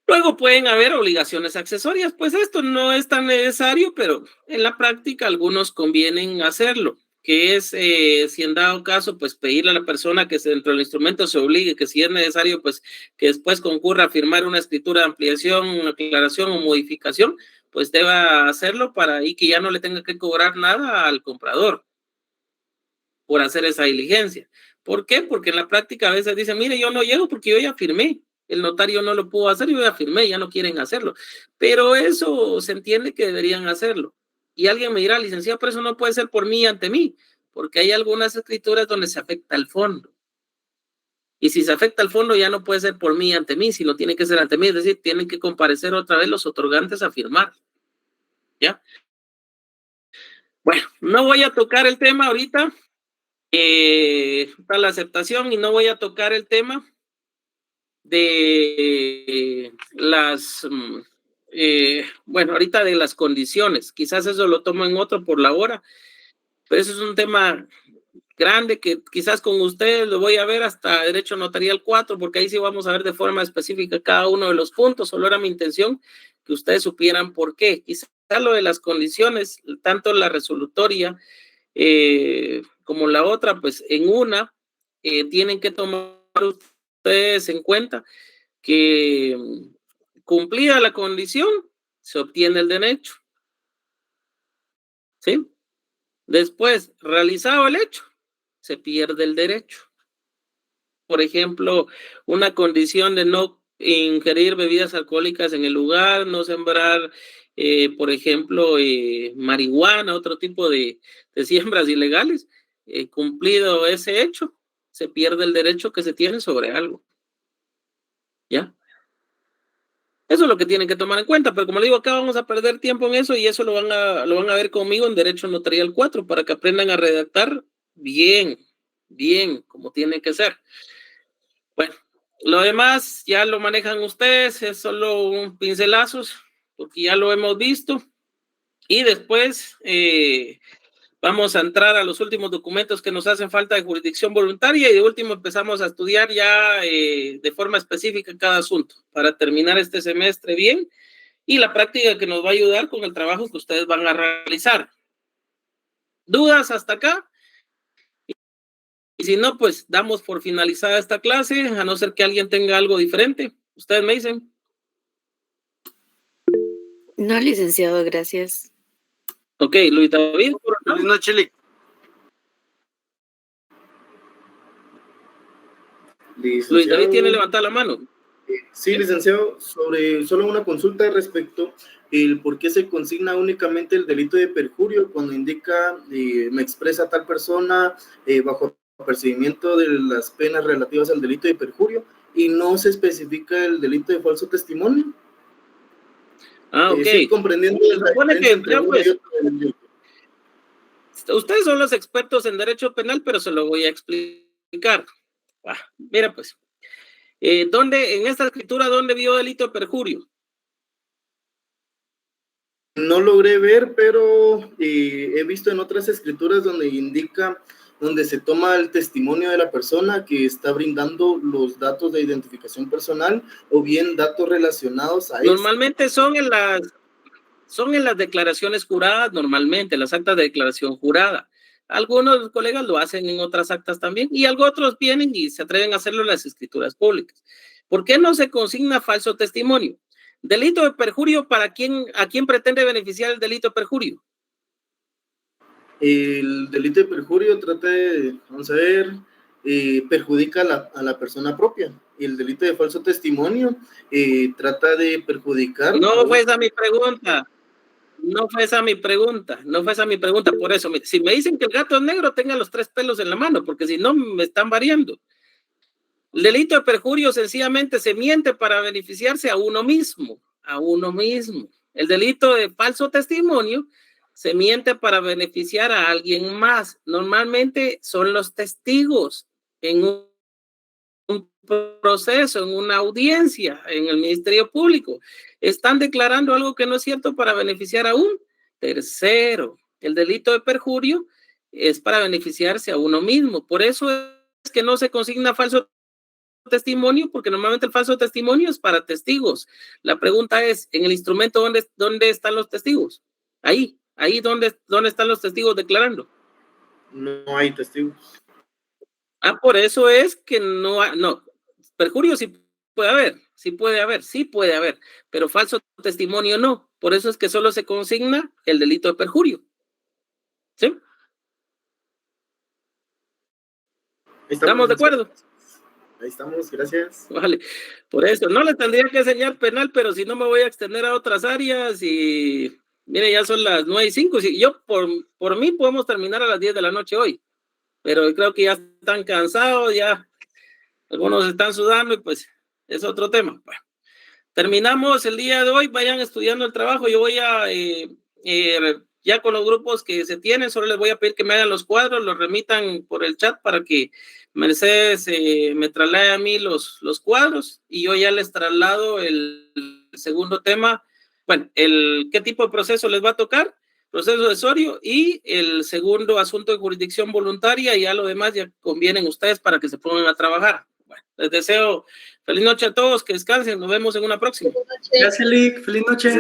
Luego pueden haber obligaciones accesorias, pues esto no es tan necesario, pero en la práctica algunos convienen hacerlo, que es, si en dado caso, pues pedirle a la persona que dentro del instrumento se obligue, que si es necesario, pues que después concurra a firmar una escritura de ampliación, aclaración o modificación, pues deba hacerlo para ahí que ya no le tenga que cobrar nada al comprador por hacer esa diligencia. ¿Por qué? Porque en la práctica a veces dicen, mire, yo no llego porque yo ya firmé. El notario no lo pudo hacer, yo ya firmé, ya no quieren hacerlo. Pero eso se entiende que deberían hacerlo. Y alguien me dirá, licenciado, pero eso no puede ser por mí ante mí, porque hay algunas escrituras donde se afecta el fondo. Y si se afecta el fondo, ya no puede ser por mí ante mí, sino tiene que ser ante mí. Es decir, tienen que comparecer otra vez los otorgantes a firmar. ¿Ya? Bueno, no voy a tocar el tema ahorita. Está la aceptación y no voy a tocar el tema de las, bueno, ahorita de las condiciones. Quizás eso lo tomo en otro por la hora, pero eso es un tema grande que quizás con ustedes lo voy a ver hasta Derecho Notarial 4, porque ahí sí vamos a ver de forma específica cada uno de los puntos. Solo era mi intención que ustedes supieran por qué. Quizás lo de las condiciones, tanto la resolutoria como la otra, pues en una tienen que tomar ustedes en cuenta que cumplida la condición se obtiene el derecho. ¿Sí? Después, realizado el hecho, se pierde el derecho. Por ejemplo, una condición de no ingerir bebidas alcohólicas en el lugar, no sembrar, por ejemplo, marihuana, otro tipo de siembras ilegales. Cumplido ese hecho, se pierde el derecho que se tiene sobre algo. ¿Ya? Eso es lo que tienen que tomar en cuenta, pero como le digo, acá vamos a perder tiempo en eso y eso lo van a ver conmigo en Derecho Notarial 4 para que aprendan a redactar bien, como tiene que ser. Bueno, lo demás ya lo manejan ustedes, es solo un pincelazos, porque ya lo hemos visto. Y después vamos a entrar a los últimos documentos que nos hacen falta de jurisdicción voluntaria y de último empezamos a estudiar ya de forma específica cada asunto para terminar este semestre bien y la práctica que nos va a ayudar con el trabajo que ustedes van a realizar. ¿Dudas hasta acá? Y si no, pues damos por finalizada esta clase, a no ser que alguien tenga algo diferente. ¿Ustedes me dicen? No, licenciado, gracias. Ok, Luis David. Buenas noches, Lic. Luis David tiene levantada la mano. Sí, licenciado, sobre solo una consulta respecto el por qué se consigna únicamente el delito de perjurio cuando indica, me expresa tal persona bajo percibimiento de las penas relativas al delito de perjurio y no se especifica el delito de falso testimonio. Ah, ok. Sí, comprendiendo ustedes son los expertos en derecho penal, pero se lo voy a explicar. Mira, pues, en esta escritura, ¿dónde vio delito de perjurio? No logré ver, pero he visto en otras escrituras donde indica, donde se toma el testimonio de la persona que está brindando los datos de identificación personal o bien datos relacionados a normalmente son en las declaraciones juradas, normalmente, las actas de declaración jurada. Algunos colegas lo hacen en otras actas también y otros vienen y se atreven a hacerlo en las escrituras públicas. ¿Por qué no se consigna falso testimonio? Delito de perjurio, ¿a quién pretende beneficiar el delito de perjurio? El delito de perjurio trata de, vamos a ver, perjudica a la persona propia. Y el delito de falso testimonio trata de perjudicar. No fue esa mi pregunta. No fue esa mi pregunta. Por eso, si me dicen que el gato es negro, tenga los 3 pelos en la mano, porque si no, me están variando. El delito de perjurio sencillamente se miente para beneficiarse a uno mismo, El delito de falso testimonio se miente para beneficiar a alguien más. Normalmente son los testigos en un proceso, en una audiencia, en el Ministerio Público. Están declarando algo que no es cierto para beneficiar a un tercero. El delito de perjurio es para beneficiarse a uno mismo. Por eso es que no se consigna falso testimonio, porque normalmente el falso testimonio es para testigos. La pregunta es, en el instrumento, ¿dónde están los testigos? Ahí ¿dónde están los testigos declarando? No hay testigos. Por eso es que no, perjurio sí puede haber, pero falso testimonio no. Por eso es que solo se consigna el delito de perjurio. ¿Sí? ¿Estamos de acuerdo? Ahí estamos, gracias. Vale, por eso, no le tendría que enseñar penal, pero si no me voy a extender a otras áreas y, mire, ya son las 9:05, y yo por mí podemos terminar a las 10 de la noche hoy, pero creo que ya están cansados, ya algunos están sudando y pues es otro tema. Bueno, terminamos el día de hoy, vayan estudiando el trabajo, yo voy a, ya con los grupos que se tienen, solo les voy a pedir que me hagan los cuadros, los remitan por el chat para que Mercedes me traslade a mí los cuadros y yo ya les traslado el segundo tema. Bueno, qué tipo de proceso les va a tocar, proceso desorio y el segundo asunto de jurisdicción voluntaria, y ya lo demás ya convienen ustedes para que se pongan a trabajar. Bueno, les deseo feliz noche a todos, que descansen, nos vemos en una próxima. Gracias, Lick, feliz noche.